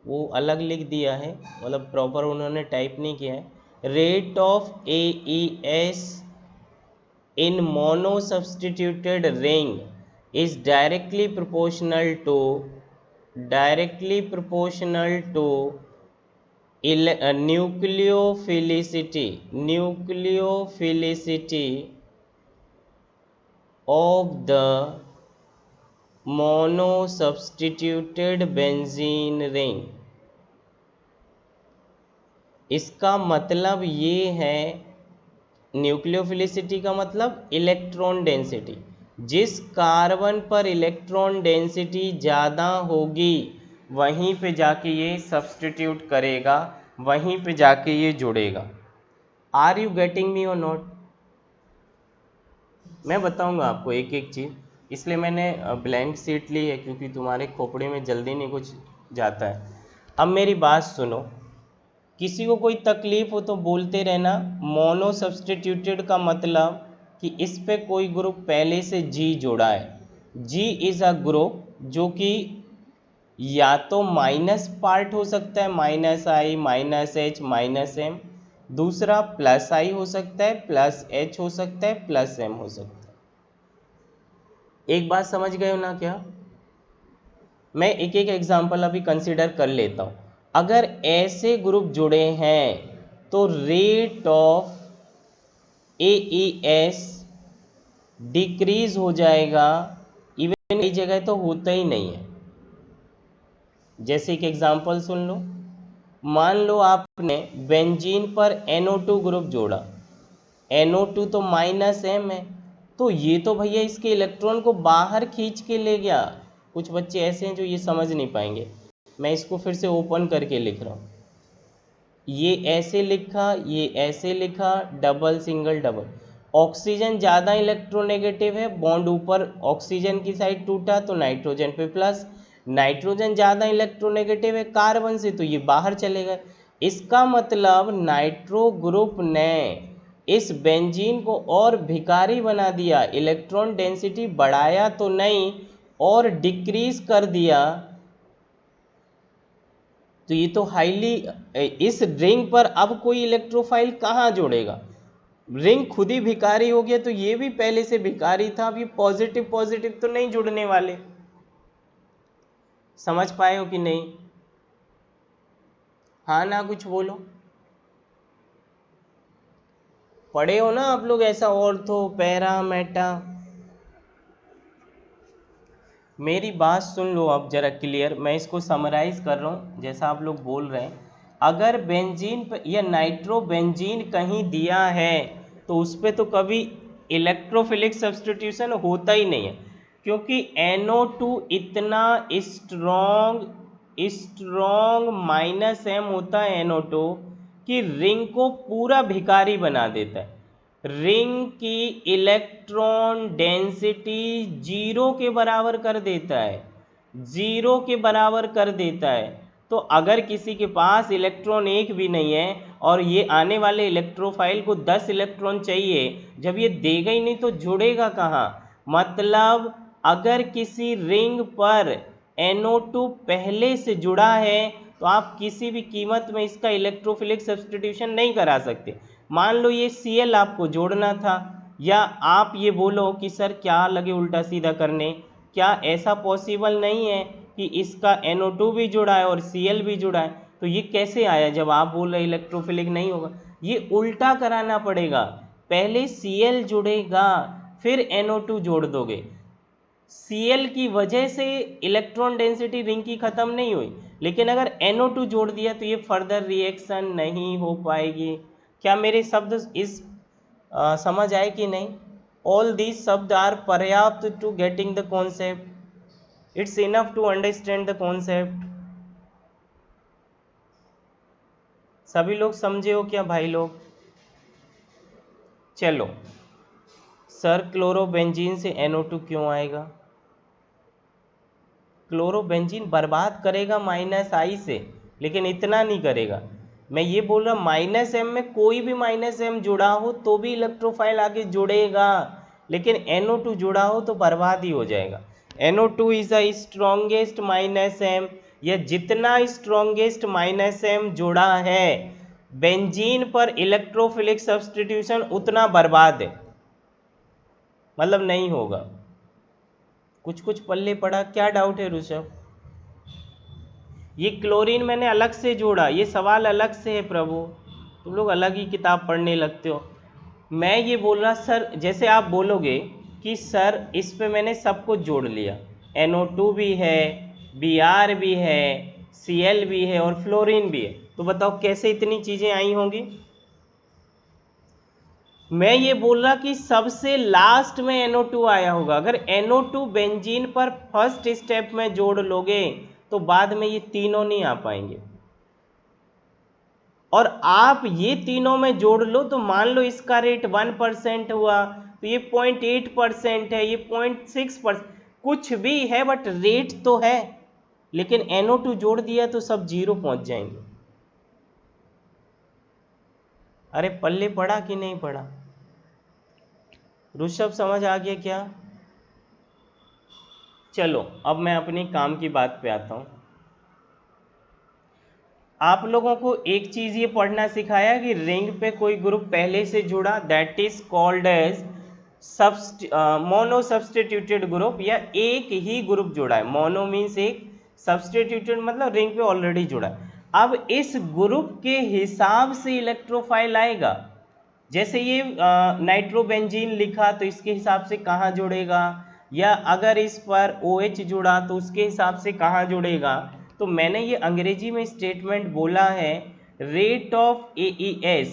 वो अलग लिख दिया है, मतलब प्रॉपर उन्होंने टाइप नहीं किया है। Rate of AES in mono-substituted ring is directly proportional to nucleophilicity of the mono-substituted benzene ring. इसका मतलब ये है, न्यूक्लियोफिलिसिटी का मतलब इलेक्ट्रॉन डेंसिटी। जिस कार्बन पर इलेक्ट्रॉन डेंसिटी ज़्यादा होगी वहीं पे जाके ये सब्स्टिट्यूट करेगा, वहीं पे जाके ये जुड़ेगा। आर यू गेटिंग मी और नॉट? मैं बताऊंगा आपको एक एक चीज़, इसलिए मैंने ब्लैंक शीट ली है क्योंकि तुम्हारे खोपड़े में जल्दी नहीं कुछ जाता है। अब मेरी बात सुनो, किसी को कोई तकलीफ हो तो बोलते रहना। मोनो सब्सटीट्यूटेड का मतलब कि इस पे कोई ग्रुप पहले से जी जोड़ा है। जी इज़ अ ग्रुप जो कि या तो माइनस पार्ट हो सकता है, माइनस आई, माइनस एच, माइनस एम। दूसरा प्लस आई हो सकता है, प्लस एच हो सकता है, प्लस एम हो सकता है। एक बात समझ गए हो ना क्या? मैं एक एक एग्जाम्पल अभी कंसिडर कर लेता हूँ। अगर ऐसे ग्रुप जुड़े हैं तो रेट ऑफ AES डिक्रीज हो जाएगा, इवन कई जगह तो होता ही नहीं है। जैसे एक एग्जांपल सुन लो, मान लो आपने बेंजीन पर NO2 ग्रुप जोड़ा, NO2 तो माइनस एम है, तो ये तो भैया इसके इलेक्ट्रॉन को बाहर खींच के ले गया। कुछ बच्चे ऐसे हैं जो ये समझ नहीं पाएंगे, मैं इसको फिर से ओपन करके लिख रहा हूँ। ये ऐसे लिखा, ये ऐसे लिखा, डबल सिंगल डबल। ऑक्सीजन ज़्यादा इलेक्ट्रोनेगेटिव है, बॉन्ड ऊपर ऑक्सीजन की साइड टूटा तो नाइट्रोजन पे प्लस। नाइट्रोजन ज़्यादा इलेक्ट्रोनेगेटिव है कार्बन से, तो ये बाहर चलेगा। इसका मतलब नाइट्रो ग्रुप ने इस बेंजीन को और भिखारी बना दिया, इलेक्ट्रॉन डेंसिटी बढ़ाया तो नहीं और डिक्रीज कर दिया। तो ये तो हाईली, इस रिंग पर अब कोई इलेक्ट्रोफाइल कहाँ जोड़ेगा? रिंग खुद ही भिखारी हो गया, तो ये भी पहले से भिखारी था, अब ये पॉजिटिव पॉजिटिव तो नहीं जुड़ने वाले। समझ पाए हो कि नहीं? हाँ ना, कुछ बोलो। पढ़े हो ना आप लोग ऐसा, ऑर्थो, पैरा, मेटा? मेरी बात सुन लो अब जरा क्लियर, मैं इसको समराइज कर रहा हूँ जैसा आप लोग बोल रहे हैं। अगर बेंजीन पर या नाइट्रो बेंजीन कहीं दिया है तो उस पर तो कभी इलेक्ट्रोफिलिक सब्स्टिट्यूशन होता ही नहीं है, क्योंकि NO2 इतना स्ट्रॉन्ग माइनस एम होता है NO2 कि रिंग को पूरा भिखारी बना देता है। रिंग की इलेक्ट्रॉन डेंसिटी जीरो के बराबर कर देता है, जीरो के बराबर कर देता है। तो अगर किसी के पास इलेक्ट्रॉन एक भी नहीं है और ये आने वाले इलेक्ट्रोफाइल को 10 इलेक्ट्रॉन चाहिए, जब ये देगा ही नहीं तो जुड़ेगा कहाँ? मतलब अगर किसी रिंग पर NO2 पहले से जुड़ा है तो आप किसी भी कीमत में इसका इलेक्ट्रोफिलिक सब्स्टिट्यूशन नहीं करा सकते। मान लो ये Cl आपको जोड़ना था, या आप ये बोलो कि सर क्या लगे उल्टा सीधा करने, क्या ऐसा पॉसिबल नहीं है कि इसका NO2 भी जुड़ा है और Cl भी जुड़ा है? तो ये कैसे आया जब आप बोल रहे इलेक्ट्रोफिलिक नहीं होगा? ये उल्टा कराना पड़ेगा, पहले Cl जुड़ेगा फिर NO2 जोड़ दोगे। Cl की वजह से इलेक्ट्रॉन डेंसिटी रिंग की ख़त्म नहीं हुई, लेकिन अगर NO2 जोड़ दिया तो ये फर्दर रिएक्शन नहीं हो पाएगी। क्या मेरे शब्द इस समझ आए कि नहीं? ऑल दीज शब्द आर पर्याप्त to getting the concept, it's enough to understand the concept. सभी लोग समझे हो क्या भाई लोग? चलो, सर क्लोरोबेंजीन से NO2 क्यों आएगा? क्लोरोबेंजीन बर्बाद करेगा माइनस आई से, लेकिन इतना नहीं करेगा। मैं ये बोल रहा माइनस एम में कोई भी माइनस एम जुड़ा हो तो भी इलेक्ट्रोफाइल आगे जुड़ेगा, लेकिन NO2 जुड़ा हो तो बर्बाद ही हो जाएगा। NO2 is the strongest minus M, यह जितना स्ट्रॉन्गेस्ट माइनस एम जुड़ा है बेंजीन पर इलेक्ट्रोफिलिक सब्स्टिट्यूशन उतना बर्बाद है, मतलब नहीं होगा। कुछ कुछ पल्ले पड़ा, क्या डाउट है ऋषभ? ये क्लोरीन मैंने अलग से जोड़ा, ये सवाल अलग से है प्रभु, तुम लोग अलग ही किताब पढ़ने लगते हो। मैं ये बोल रहा सर, जैसे आप बोलोगे कि सर इस पे मैंने सब कुछ जोड़ लिया, NO2 भी है, Br भी है, Cl भी है और फ्लोरीन भी है, तो बताओ कैसे इतनी चीज़ें आई होंगी। मैं ये बोल रहा कि सबसे लास्ट में NO2 आया होगा। अगर NO2 बेंजीन पर फर्स्ट स्टेप में जोड़ लोगे तो बाद में ये तीनों नहीं आ पाएंगे। और आप ये तीनों में जोड़ लो तो मान लो इसका रेट 1% हुआ तो ये 0.8% है, ये 0.6%, कुछ भी है बट रेट तो है। लेकिन NO2 जोड़ दिया तो सब जीरो पहुंच जाएंगे। अरे पल्ले पड़ा कि नहीं पड़ा? ऋषभ समझ आ गया क्या? चलो अब मैं अपनी काम की बात पे आता हूँ। आप लोगों को एक चीज़ ये पढ़ना सिखाया कि रिंग पे कोई ग्रुप पहले से जुड़ा, that is called as mono substituted group, या एक ही ग्रुप जुड़ा है। मोनो मीन्स एक, सब्सटीट्यूटेड मतलब रिंग पे ऑलरेडी जुड़ा है। अब इस ग्रुप के हिसाब से इलेक्ट्रोफाइल आएगा। जैसे ये नाइट्रोबेंजीन लिखा तो इसके हिसाब से कहाँ जुड़ेगा, या अगर इस पर OH जुड़ा तो उसके हिसाब से कहाँ जुड़ेगा। तो मैंने ये अंग्रेजी में स्टेटमेंट बोला है, रेट ऑफ AES,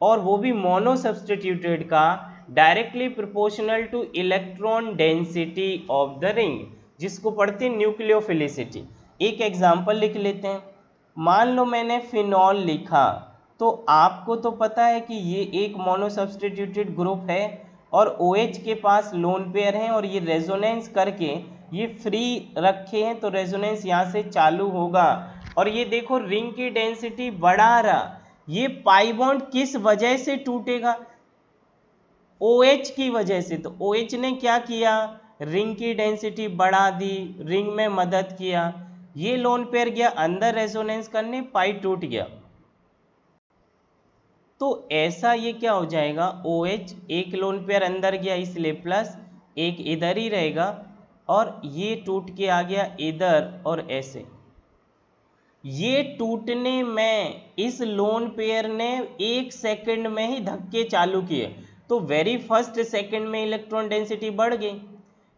और वो भी मोनो सब्सटीट्यूटेड का, directly proportional two electron density of the ring, जिसको पढ़ते हैं न्यूक्लियोफिलिसिटी। एक एग्जांपल लिख लेते हैं। मान लो मैंने फिनॉल लिखा, तो आपको तो पता है कि ये एक मोनो सब्सटीट्यूटेड ग्रुप है और OH के पास लोन पेयर हैं और ये रेजोनेंस करके ये फ्री रखे हैं, तो रेजोनेंस यहाँ से चालू होगा। और ये देखो रिंग की डेंसिटी बढ़ा रहा। ये पाई बॉन्ड किस वजह से टूटेगा? OH की वजह से। तो OH ने क्या किया? रिंग की डेंसिटी बढ़ा दी, रिंग में मदद किया। ये लोन पेयर गया अंदर रेजोनेंस करने, पाई टूट गया। तो ऐसा ये क्या हो जाएगा, OH एक लोन पेयर अंदर गया इसलिए प्लस, एक इधर ही रहेगा, और ये टूट के आ गया इधर, और ऐसे। ये टूटने में इस लोन पेयर ने 1 सेकंड में ही धक्के चालू किए, तो वेरी फर्स्ट सेकंड में इलेक्ट्रॉन डेंसिटी बढ़ गई।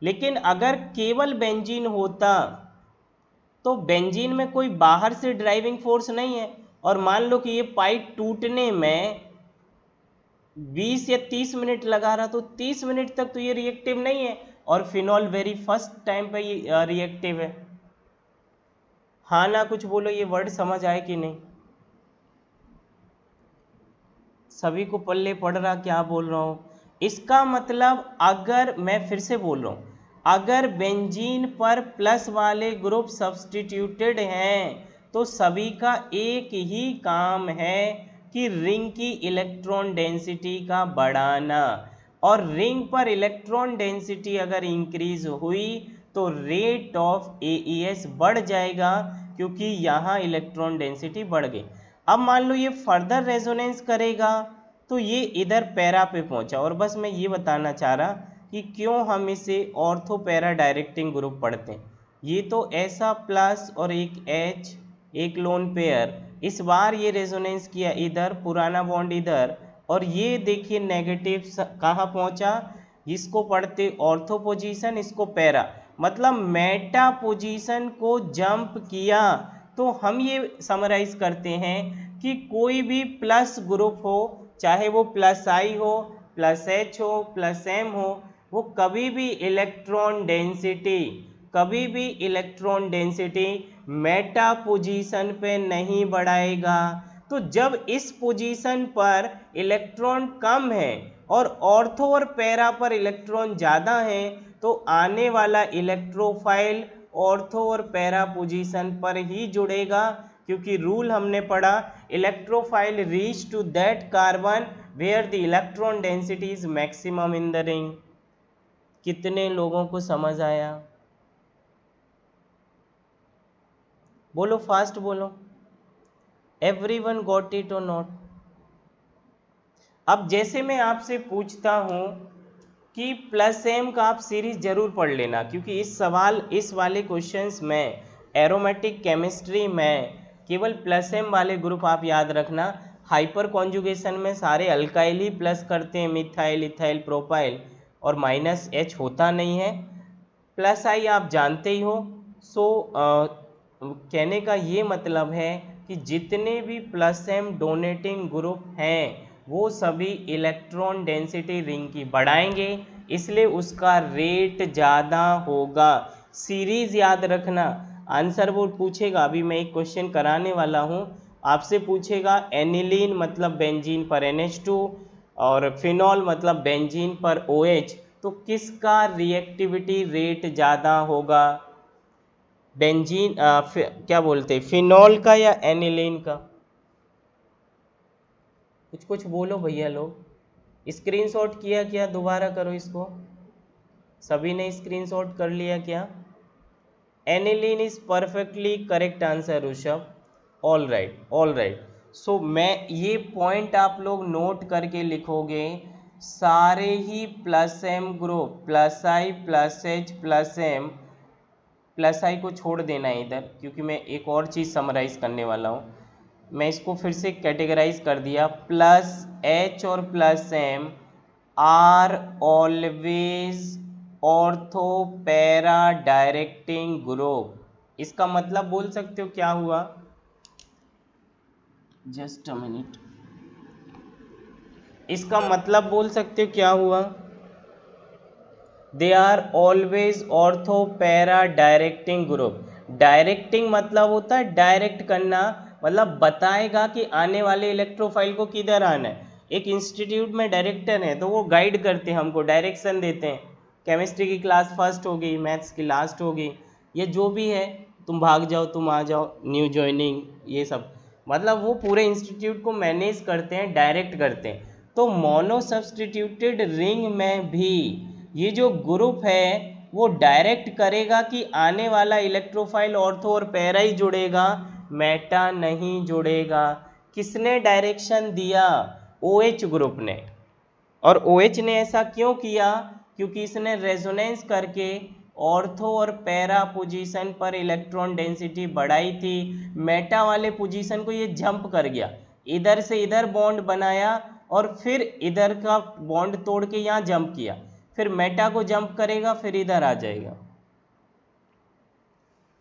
लेकिन अगर केवल बेंजीन होता तो बेंजीन में कोई बाहर से ड्राइविंग फोर्स नहीं है, और मान लो कि ये पाइप टूटने में 20 या 30 मिनट लगा रहा, तो 30 मिनट तक तो ये रिएक्टिव नहीं है, और फिनॉल वेरी फर्स्ट टाइम पे ये रिएक्टिव है। हाँ ना कुछ बोलो, ये वर्ड समझ आए कि नहीं? सभी को पल्ले पड़ रहा क्या बोल रहा हूँ? इसका मतलब अगर मैं फिर से बोल रहा हूँ, अगर बेंजीन पर प्लस वाले ग्रुप सब्सटीट्यूटेड हैं तो सभी का एक ही काम है कि रिंग की इलेक्ट्रॉन डेंसिटी का बढ़ाना, और रिंग पर इलेक्ट्रॉन डेंसिटी अगर इंक्रीज हुई तो रेट ऑफ AES बढ़ जाएगा, क्योंकि यहाँ इलेक्ट्रॉन डेंसिटी बढ़ गई। अब मान लो ये फर्दर रेजोनेंस करेगा तो ये इधर पैरा पे पहुंचा, और बस मैं ये बताना चाह रहा कि क्यों हम इसे ऑर्थो पैरा डायरेक्टिंग ग्रुप पढ़ते हैं। ये तो ऐसा प्लस और एक H, एक लोन पेयर, इस बार ये रेजोनेंस किया इधर, पुराना बॉन्ड इधर, और ये देखिए नेगेटिव कहाँ पहुंचा, इसको पढ़ते ऑर्थो पोजीशन, इसको पैरा, मतलब मेटा पोजीशन को जंप किया। तो हम ये समराइज करते हैं कि कोई भी प्लस ग्रुप हो, चाहे वो प्लस I हो, प्लस H हो, प्लस M हो, वो कभी भी इलेक्ट्रॉन डेंसिटी मेटा पोजीशन पे नहीं बढ़ाएगा। तो जब इस पोजीशन पर इलेक्ट्रॉन कम है और ऑर्थो और पैरा पर इलेक्ट्रॉन ज़्यादा है, तो आने वाला इलेक्ट्रोफाइल ऑर्थो और पैरा पोजीशन पर ही जुड़ेगा, क्योंकि रूल हमने पढ़ा, electrophile reach to that carbon where the electron density is maximum in the ring. कितने लोगों को समझ आया? बोलो, फास्ट बोलो। एवरीवन गॉट इट और नॉट? अब जैसे मैं आपसे पूछता हूं कि प्लस M का आप सीरीज जरूर पढ़ लेना, क्योंकि इस वाले क्वेश्चंस में एरोमेटिक केमिस्ट्री में केवल प्लस M वाले ग्रुप आप याद रखना। हाइपर कॉन्जुगेशन में सारे अल्काइल ही प्लस करते हैं, मिथाइल, इथाइल, प्रोपाइल, और माइनस H होता नहीं है। प्लस I आप जानते ही हो। सो कहने का ये मतलब है कि जितने भी प्लस एम डोनेटिंग ग्रुप हैं वो सभी इलेक्ट्रॉन डेंसिटी रिंग की बढ़ाएंगे, इसलिए उसका रेट ज़्यादा होगा। सीरीज याद रखना, आंसर वो पूछेगा, अभी मैं एक क्वेश्चन कराने वाला हूँ, आपसे पूछेगा एनिलीन मतलब बेंजीन पर NH2 और फिनॉल मतलब बेंजीन पर OH, तो किसका रिएक्टिविटी रेट ज़्यादा होगा? बेंजीन क्या बोलते हैं, फिनॉल का या एनिलीन का? कुछ बोलो भैया लोग। स्क्रीनशॉट किया क्या? दोबारा करो इसको। सभी ने स्क्रीनशॉट कर लिया क्या? Aniline is perfectly correct answer Rishabh. All right. So मैं ये पॉइंट आप लोग नोट करके लिखोगे, सारे ही plus M group plus I plus H plus M, plus I को छोड़ देना है इधर, क्योंकि मैं एक और चीज़ समराइज करने वाला हूँ। मैं इसको फिर से कैटेगराइज कर दिया, प्लस एच और plus M are always ortho para directing group. इसका मतलब बोल सकते हो क्या हुआ? Just a minute. इसका मतलब बोल सकते हो क्या हुआ? They are always ortho para directing group. Directing मतलब होता है डायरेक्ट करना, मतलब बताएगा कि आने वाले इलेक्ट्रोफाइल को किधर आना है। एक इंस्टीट्यूट में डायरेक्टर है तो वो गाइड करते हैं हमको, डायरेक्शन देते हैं। केमिस्ट्री की क्लास फर्स्ट होगी, मैथ्स की लास्ट होगी, ये जो भी है, तुम भाग जाओ, तुम आ जाओ, न्यू ज्वाइनिंग, ये सब मतलब वो पूरे इंस्टीट्यूट को मैनेज करते हैं, डायरेक्ट करते हैं। तो मोनो सब्सटीट्यूटेड रिंग में भी ये जो ग्रुप है वो डायरेक्ट करेगा कि आने वाला इलेक्ट्रोफाइल ऑर्थो और पैरा ही जुड़ेगा, मेटा नहीं जुड़ेगा। किसने डायरेक्शन दिया? OH ग्रुप ने। और OH ने ऐसा क्यों किया? क्योंकि इसने रेजोनेंस करके ऑर्थो और पैरा पोजीशन पर इलेक्ट्रॉन डेंसिटी बढ़ाई थी, मेटा वाले पोजीशन को ये जंप कर गया, इधर से इधर बॉन्ड बनाया और फिर इधर का बॉन्ड तोड़ के यहाँ जंप किया, फिर मेटा को जंप करेगा, फिर इधर आ जाएगा।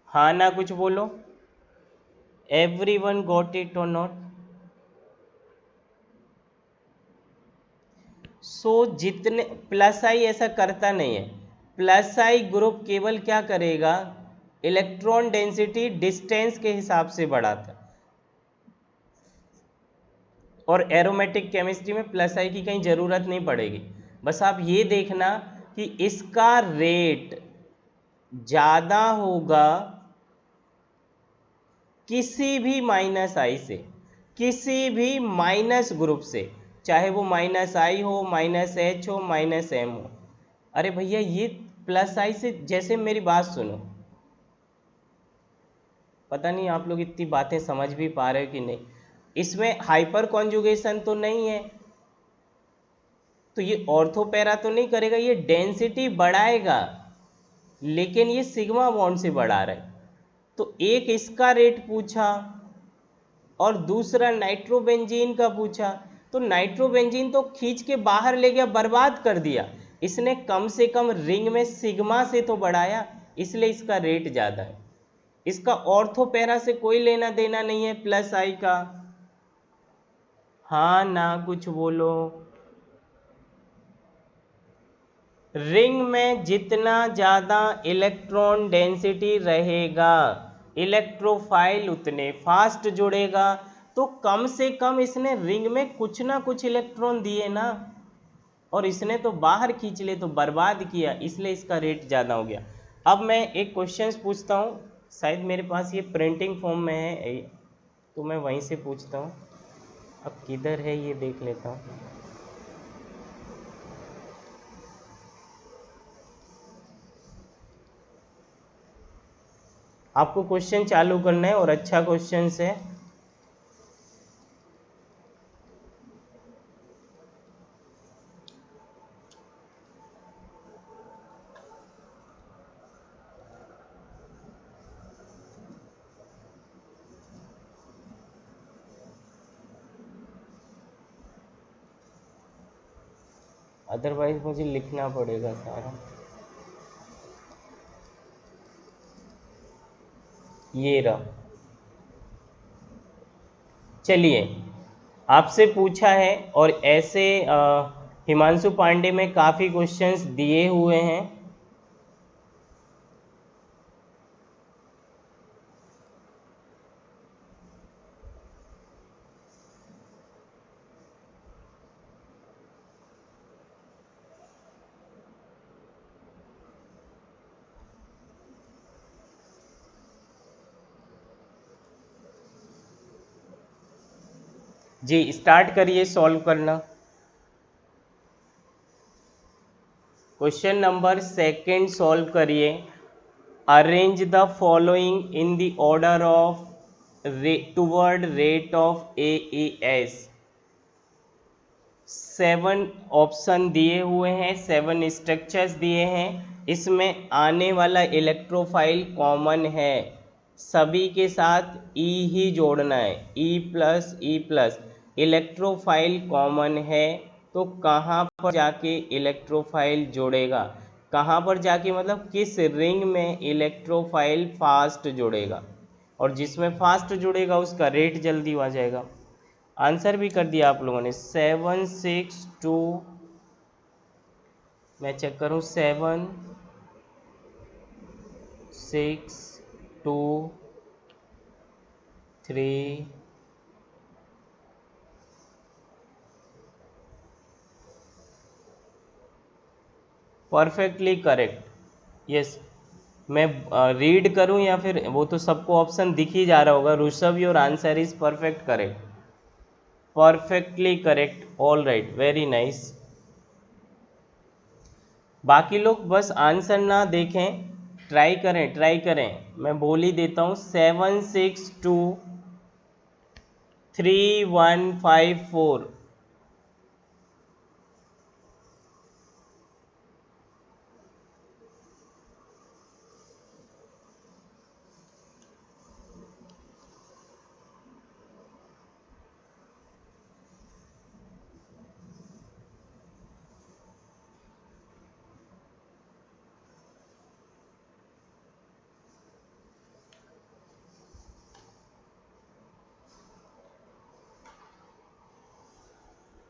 हाँ ना, कुछ बोलो। एवरीवन गॉट इट और नॉट? सो जितने प्लस आई ऐसा करता नहीं है, प्लस आई ग्रुप केवल क्या करेगा, इलेक्ट्रॉन डेंसिटी डिस्टेंस के हिसाब से बढ़ाता। और एरोमेटिक केमिस्ट्री में प्लस आई की कहीं ज़रूरत नहीं पड़ेगी, बस आप ये देखना कि इसका रेट ज़्यादा होगा किसी भी माइनस आई से, किसी भी माइनस ग्रुप से, चाहे वो माइनस आई हो, माइनस एच हो, माइनस एम हो। अरे भैया ये प्लस आई से, जैसे मेरी बात सुनो, पता नहीं आप लोग इतनी बातें समझ भी पा रहे हो कि नहीं, इसमें हाइपर कॉन्जुगेशन तो नहीं है, तो ये ऑर्थोपैरा तो नहीं करेगा, ये डेंसिटी बढ़ाएगा, लेकिन ये सिग्मा बॉन्ड से बढ़ा रहा है। तो एक इसका रेट पूछा और दूसरा नाइट्रोबेंजीन का पूछा, तो नाइट्रोबेंजीन तो खींच के बाहर ले गया, बर्बाद कर दिया, इसने कम से कम रिंग में सिग्मा से तो बढ़ाया, इसलिए इसका रेट ज़्यादा है। इसका ऑर्थोपैरा से कोई लेना देना नहीं है प्लस आई का। हाँ ना, कुछ बोलो। रिंग में जितना ज़्यादा इलेक्ट्रॉन डेंसिटी रहेगा, इलेक्ट्रोफाइल उतने फास्ट जुड़ेगा, तो कम से कम इसने रिंग में कुछ ना कुछ इलेक्ट्रॉन दिए ना, और इसने तो बाहर खींच ले तो बर्बाद किया, इसलिए इसका रेट ज़्यादा हो गया। अब मैं एक क्वेश्चन पूछता हूँ, शायद मेरे पास ये प्रिंटिंग फॉर्म में है, तो मैं वहीं से पूछता हूँ। अब किधर है ये देख लेता हूँ। आपको क्वेश्चन चालू करना है और अच्छा क्वेश्चन है। अदरवाइज मुझे लिखना पड़ेगा सारा। ये रहा, चलिए, आपसे पूछा है और ऐसे हिमांशु पांडे में काफ़ी क्वेश्चंस दिए हुए हैं। जी स्टार्ट करिए सॉल्व करना। क्वेश्चन नंबर सेकंड सॉल्व करिए। Arrange the following in the order of toward rate of AES। 7 option दिए हुए हैं, 7 स्ट्रक्चर्स दिए हैं। इसमें आने वाला इलेक्ट्रोफाइल कॉमन है, सभी के साथ E ही जोड़ना है, E+E+। इलेक्ट्रोफाइल कॉमन है तो कहाँ पर जाके इलेक्ट्रोफाइल जोड़ेगा, कहाँ पर जाके मतलब किस रिंग में इलेक्ट्रोफाइल फास्ट जुड़ेगा, और जिसमें फास्ट जुड़ेगा उसका रेट जल्दी आ जाएगा। आंसर भी कर दिया आप लोगों ने 762, मैं चेक करूं 762 3 परफेक्टली करेक्ट। यस, मैं रीड करूं या फिर वो तो सबको ऑप्शन दिख ही जा रहा होगा। Rishabh your answer is perfect correct, perfectly correct, all right, very nice. बाकी लोग बस आंसर ना देखें, ट्राई करें ट्राई करें। मैं बोल ही देता हूँ 762 3 1 5 4।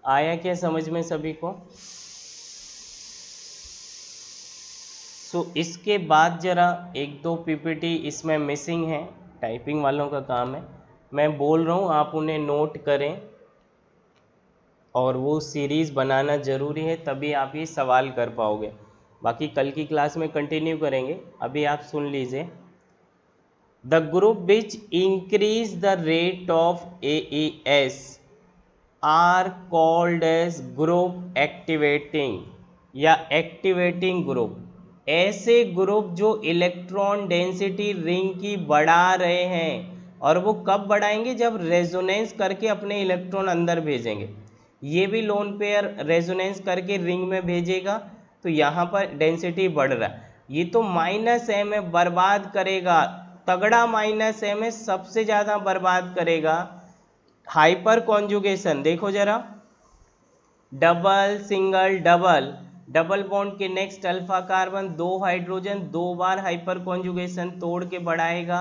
आया क्या समझ में सभी को? इसके बाद ज़रा एक दो PPT इसमें मिसिंग है, टाइपिंग वालों का काम है। मैं बोल रहा हूँ आप उन्हें नोट करें और वो सीरीज़ बनाना ज़रूरी है, तभी आप ये सवाल कर पाओगे। बाकी कल की क्लास में कंटिन्यू करेंगे, अभी आप सुन लीजिए। The group which increase the rate of AES are called as group activating या एक्टिवेटिंग ग्रुप। ऐसे ग्रुप जो इलेक्ट्रॉन डेंसिटी रिंग की बढ़ा रहे हैं, और वो कब बढ़ाएंगे, जब रेजोनेंस करके अपने इलेक्ट्रॉन अंदर भेजेंगे। ये भी लोन पेयर रेजोनेंस करके रिंग में भेजेगा, तो यहाँ पर डेंसिटी बढ़ रहा है। ये तो -m में बर्बाद करेगा, तगड़ा -m में सबसे ज़्यादा बर्बाद करेगा। हाइपर कॉन्जुगेशन देखो जरा, double single double, double bond के नेक्स्ट अल्फा कार्बन 2 हाइड्रोजन 2 बार हाइपर कॉन्जुगेशन तोड़ के बढ़ाएगा,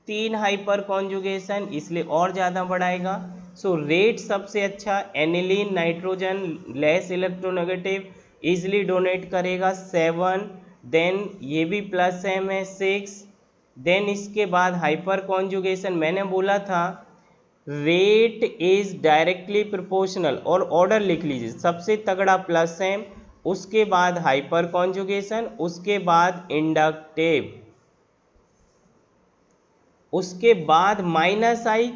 3 हाइपर कॉन्जुगेशन इसलिए और ज़्यादा बढ़ाएगा। सो रेट सबसे अच्छा aniline nitrogen less electronegative easily donate करेगा 7, देन ये भी +m है 6, देन इसके बाद हाइपर कॉन्जुगेशन मैंने बोला था रेट इज डायरेक्टली प्रोपोर्शनल, और ऑर्डर लिख लीजिए, सबसे तगड़ा +m, उसके बाद हाइपर कॉन्जुगेशन, उसके बाद इंडक्टिव, उसके बाद -i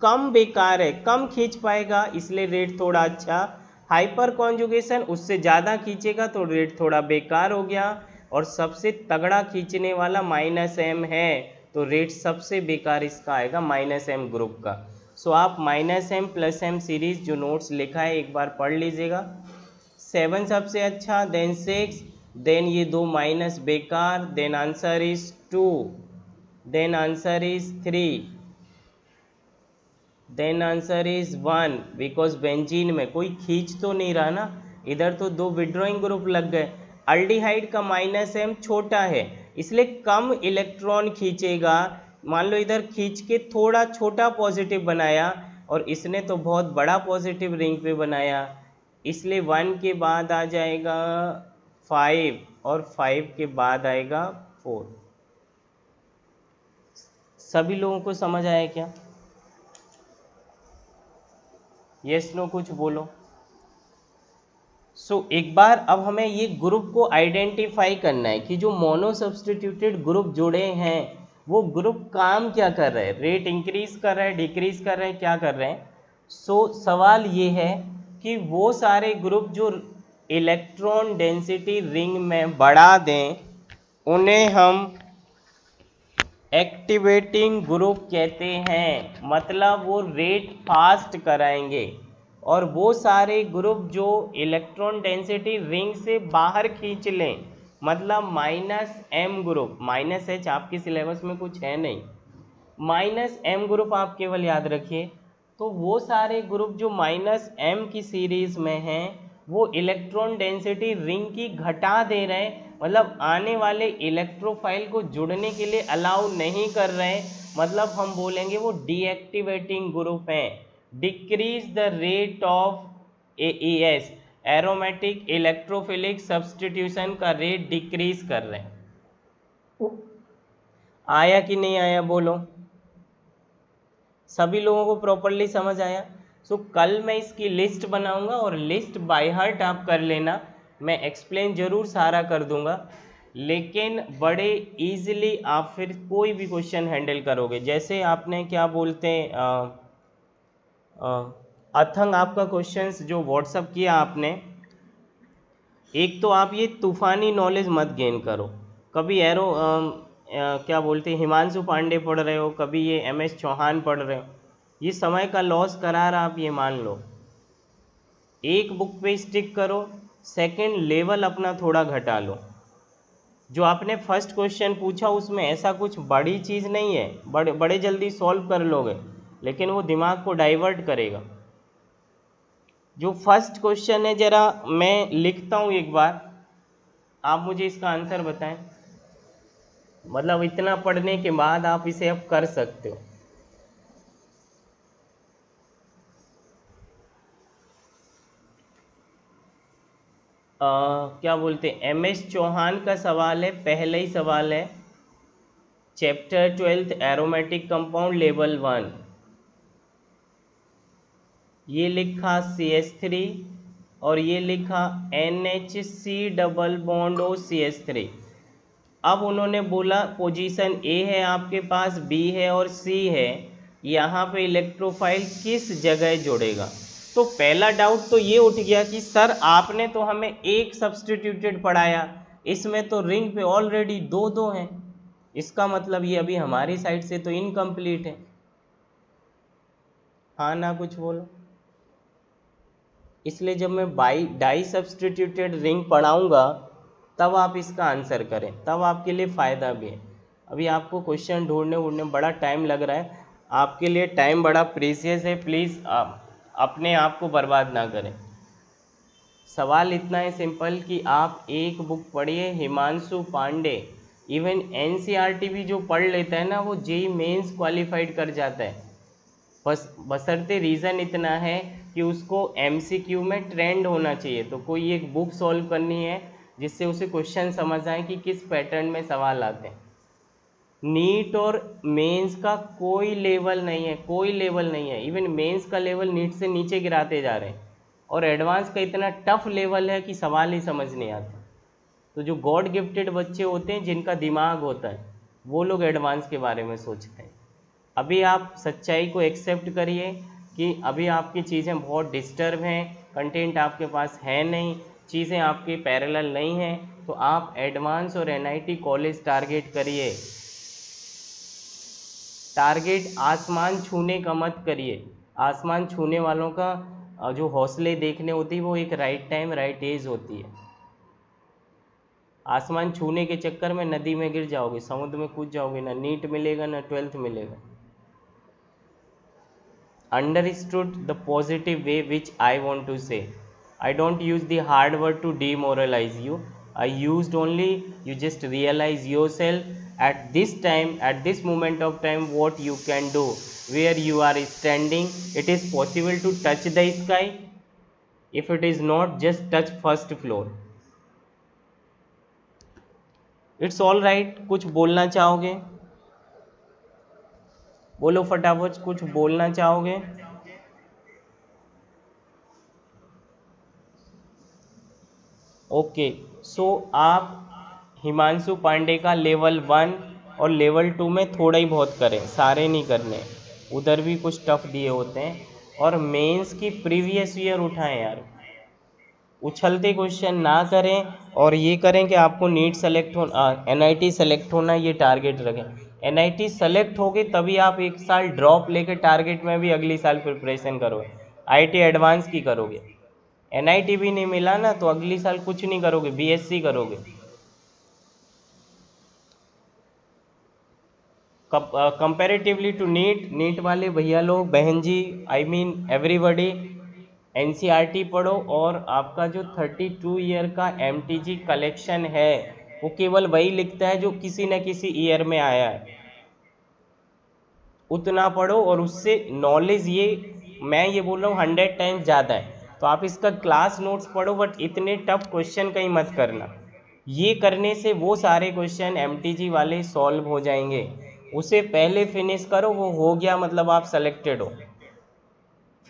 कम बेकार है, कम खींच पाएगा इसलिए रेट थोड़ा अच्छा। हाइपर कॉन्जुगेशन उससे ज़्यादा खींचेगा तो रेट थोड़ा बेकार हो गया, और सबसे तगड़ा खींचने वाला -m है तो रेट सबसे बेकार इसका आएगा -m ग्रुप का। सो आप -m +m सीरीज जो नोट्स लिखा है एक बार पढ़ लीजिएगा। 7 सबसे अच्छा, देन 6, देन ये 2 माइनस बेकार, then answer is 2, then answer is 3, then answer is 1, because benzene में कोई खींच तो नहीं रहा ना, इधर तो 2 विड्रॉइंग ग्रुप लग गए। अल्डिहाइड का -m छोटा है इसलिए कम इलेक्ट्रॉन खींचेगा। मान लो इधर खींच के थोड़ा छोटा पॉजिटिव बनाया और इसने तो बहुत बड़ा पॉजिटिव रिंग पे बनाया, इसलिए 1 के बाद आ जाएगा 5 और 5 के बाद आएगा 4। सभी लोगों को समझ आया क्या? यस नो कुछ बोलो। एक बार अब हमें ये ग्रुप को आइडेंटिफाई करना है कि जो मोनो सब्सटीट्यूटेड ग्रुप जुड़े हैं वो ग्रुप काम क्या कर रहे हैं, रेट इंक्रीज कर रहे हैं, डिक्रीज कर रहे हैं, क्या कर रहे हैं। सवाल ये है कि वो सारे ग्रुप जो इलेक्ट्रॉन डेंसिटी रिंग में बढ़ा दें उन्हें हम एक्टिवेटिंग ग्रुप कहते हैं, मतलब वो रेट फास्ट कराएंगे। और वो सारे ग्रुप जो इलेक्ट्रॉन डेंसिटी रिंग से बाहर खींच लें, मतलब -m ग्रुप, -h आपके सिलेबस में कुछ है नहीं, -m ग्रुप आप केवल याद रखिए। तो वो सारे ग्रुप जो -m की सीरीज में हैं वो इलेक्ट्रॉन डेंसिटी रिंग की घटा दे रहे हैं, मतलब आने वाले इलेक्ट्रोफाइल को जुड़ने के लिए अलाउ नहीं कर रहे हैं, मतलब हम बोलेंगे वो डीएक्टिवेटिंग ग्रुप हैं। Decrease the rate of AES, aromatic electrophilic substitution का रेट डिक्रीज कर रहे हैं। आया कि नहीं आया बोलो? सभी लोगों को प्रॉपरली समझ आया? कल मैं इसकी लिस्ट बनाऊंगा और लिस्ट बाय हार्ट आप कर लेना, मैं एक्सप्लेन जरूर सारा कर दूंगा, लेकिन बड़े इजीली आप फिर कोई भी क्वेश्चन हैंडल करोगे। जैसे आपने क्या बोलते हैं अथंग, आपका क्वेश्चंस जो व्हाट्सअप किया आपने, एक तो आप ये तूफानी नॉलेज मत गेन करो, कभी क्या बोलते हैं हिमांशु पांडे पढ़ रहे हो, कभी ये MS चौहान पढ़ रहे हो, ये समय का लॉस करा रहा, आप ये मान लो। एक बुक पे स्टिक करो, सेकंड लेवल अपना थोड़ा घटा लो। जो आपने फर्स्ट क्वेश्चन पूछा उसमें ऐसा कुछ बड़ी चीज़ नहीं है, बड़े जल्दी सॉल्व कर लोगे, लेकिन वो दिमाग को डाइवर्ट करेगा। जो फर्स्ट क्वेश्चन है जरा मैं लिखता हूँ एक बार, आप मुझे इसका आंसर बताएं, मतलब इतना पढ़ने के बाद आप इसे अब कर सकते हो। क्या बोलते हैं MS चौहान का सवाल है, पहला ही सवाल है, चैप्टर 12 एरोमेटिक कंपाउंड लेवल 1, ये लिखा CH3 और ये लिखा NHC double bond O CH3। अब उन्होंने बोला पोजीशन A है आपके पास, B है और C है, यहाँ पे इलेक्ट्रोफाइल किस जगह जुड़ेगा। तो पहला डाउट तो ये उठ गया कि सर आपने तो हमें एक सब्सटीट्यूटेड पढ़ाया, इसमें तो रिंग पे ऑलरेडी दो हैं, इसका मतलब ये अभी हमारी साइड से तो इनकम्प्लीट है। हाँ ना कुछ बोलो। इसलिए जब मैं डाई सब्सटीट्यूटेड रिंग पढ़ाऊँगा तब आप इसका आंसर करें, तब आपके लिए फ़ायदा भी है। अभी आपको क्वेश्चन ढूंढने बड़ा टाइम लग रहा है, आपके लिए टाइम बड़ा प्रीसियस है, प्लीज़ आप अपने आप को बर्बाद ना करें। सवाल इतना है सिंपल कि आप एक बुक पढ़िए, हिमांशु पांडे, इवन NCERT भी जो पढ़ लेता है ना वो JEE मेंस क्वालिफाइड कर जाता है, बस बशर्ते रीज़न इतना है कि उसको MCQ में ट्रेंड होना चाहिए। तो कोई एक बुक सॉल्व करनी है जिससे उसे क्वेश्चन समझ आए कि किस पैटर्न में सवाल आते हैं। नीट और मेंस का कोई लेवल नहीं है, कोई लेवल नहीं है, इवन मेंस का लेवल नीट से नीचे गिराते जा रहे हैं, और एडवांस का इतना टफ लेवल है कि सवाल ही समझ नहीं आता। तो जो गॉड गिफ्टेड बच्चे होते हैं जिनका दिमाग होता है वो लोग एडवांस के बारे में सोचते हैं। अभी आप सच्चाई को एक्सेप्ट करिए कि अभी आपकी चीज़ें बहुत डिस्टर्ब हैं, कंटेंट आपके पास है नहीं, चीज़ें आपकी पैरेलल नहीं हैं, तो आप एडवांस और NIT कॉलेज टारगेट करिए। टारगेट आसमान छूने का मत करिए, आसमान छूने वालों का जो हौसले देखने होती है वो एक राइट टाइम राइट एज होती है। आसमान छूने के चक्कर में नदी में गिर जाओगे, समुद्र में कूद जाओगे, ना नीट मिलेगा ना 12th मिलेगा। Understood the positive way which I want to say. I don't use the hard word to demoralize you. I used only you just realize yourself at this time, at this moment of time, what you can do, where you are standing, it is possible to touch the sky. If it is not, just touch first floor. It's all right. कुछ बोलना चाहोगे? बोलो फटाफट, कुछ बोलना चाहोगे? Okay, सो आप हिमांशु पांडे का लेवल 1 और लेवल 2 में थोड़ा ही बहुत करें, सारे नहीं करने, उधर भी कुछ टफ दिए होते हैं। और मेंस की प्रीवियस ईयर उठाएं यार, उछलते क्वेश्चन ना करें, और ये करें कि आपको नीट सेलेक्ट हो, एनआईटी सेलेक्ट होना, ये टारगेट रखें। एनआईटी सेलेक्ट होगी तभी आप एक साल ड्रॉप लेके टारगेट में भी अगली साल प्रिपरेशन करोगे, आईटी एडवांस की करोगे। एनआईटी भी नहीं मिला ना तो अगली साल कुछ नहीं करोगे, बीएससी करोगे। कंपैरेटिवली टू नीट, नीट वाले भैया लोग, बहन जी, आई मीन एवरीबॉडी, एनसीईआरटी पढ़ो, और आपका जो 32 ईयर का एमटीजी कलेक्शन है वो केवल वही लिखता है जो किसी न किसी ईयर में आया है, उतना पढ़ो। और उससे नॉलेज, ये मैं ये बोल रहा हूँ 100 टाइम्स ज़्यादा है, तो आप इसका क्लास नोट्स पढ़ो, बट इतने टफ क्वेश्चन कहीं मत करना। ये करने से वो सारे क्वेश्चन एमटीजी वाले सॉल्व हो जाएंगे, उसे पहले फिनिश करो, वो हो गया मतलब आप सेलेक्टेड हो।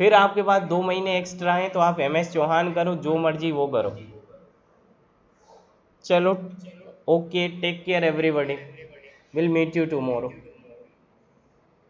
फिर आपके पास 2 महीने एक्स्ट्रा हैं तो आप एमएस चौहान करो, जो मर्जी वो करो। चलो, okay, take care everybody, will meet you tomorrow.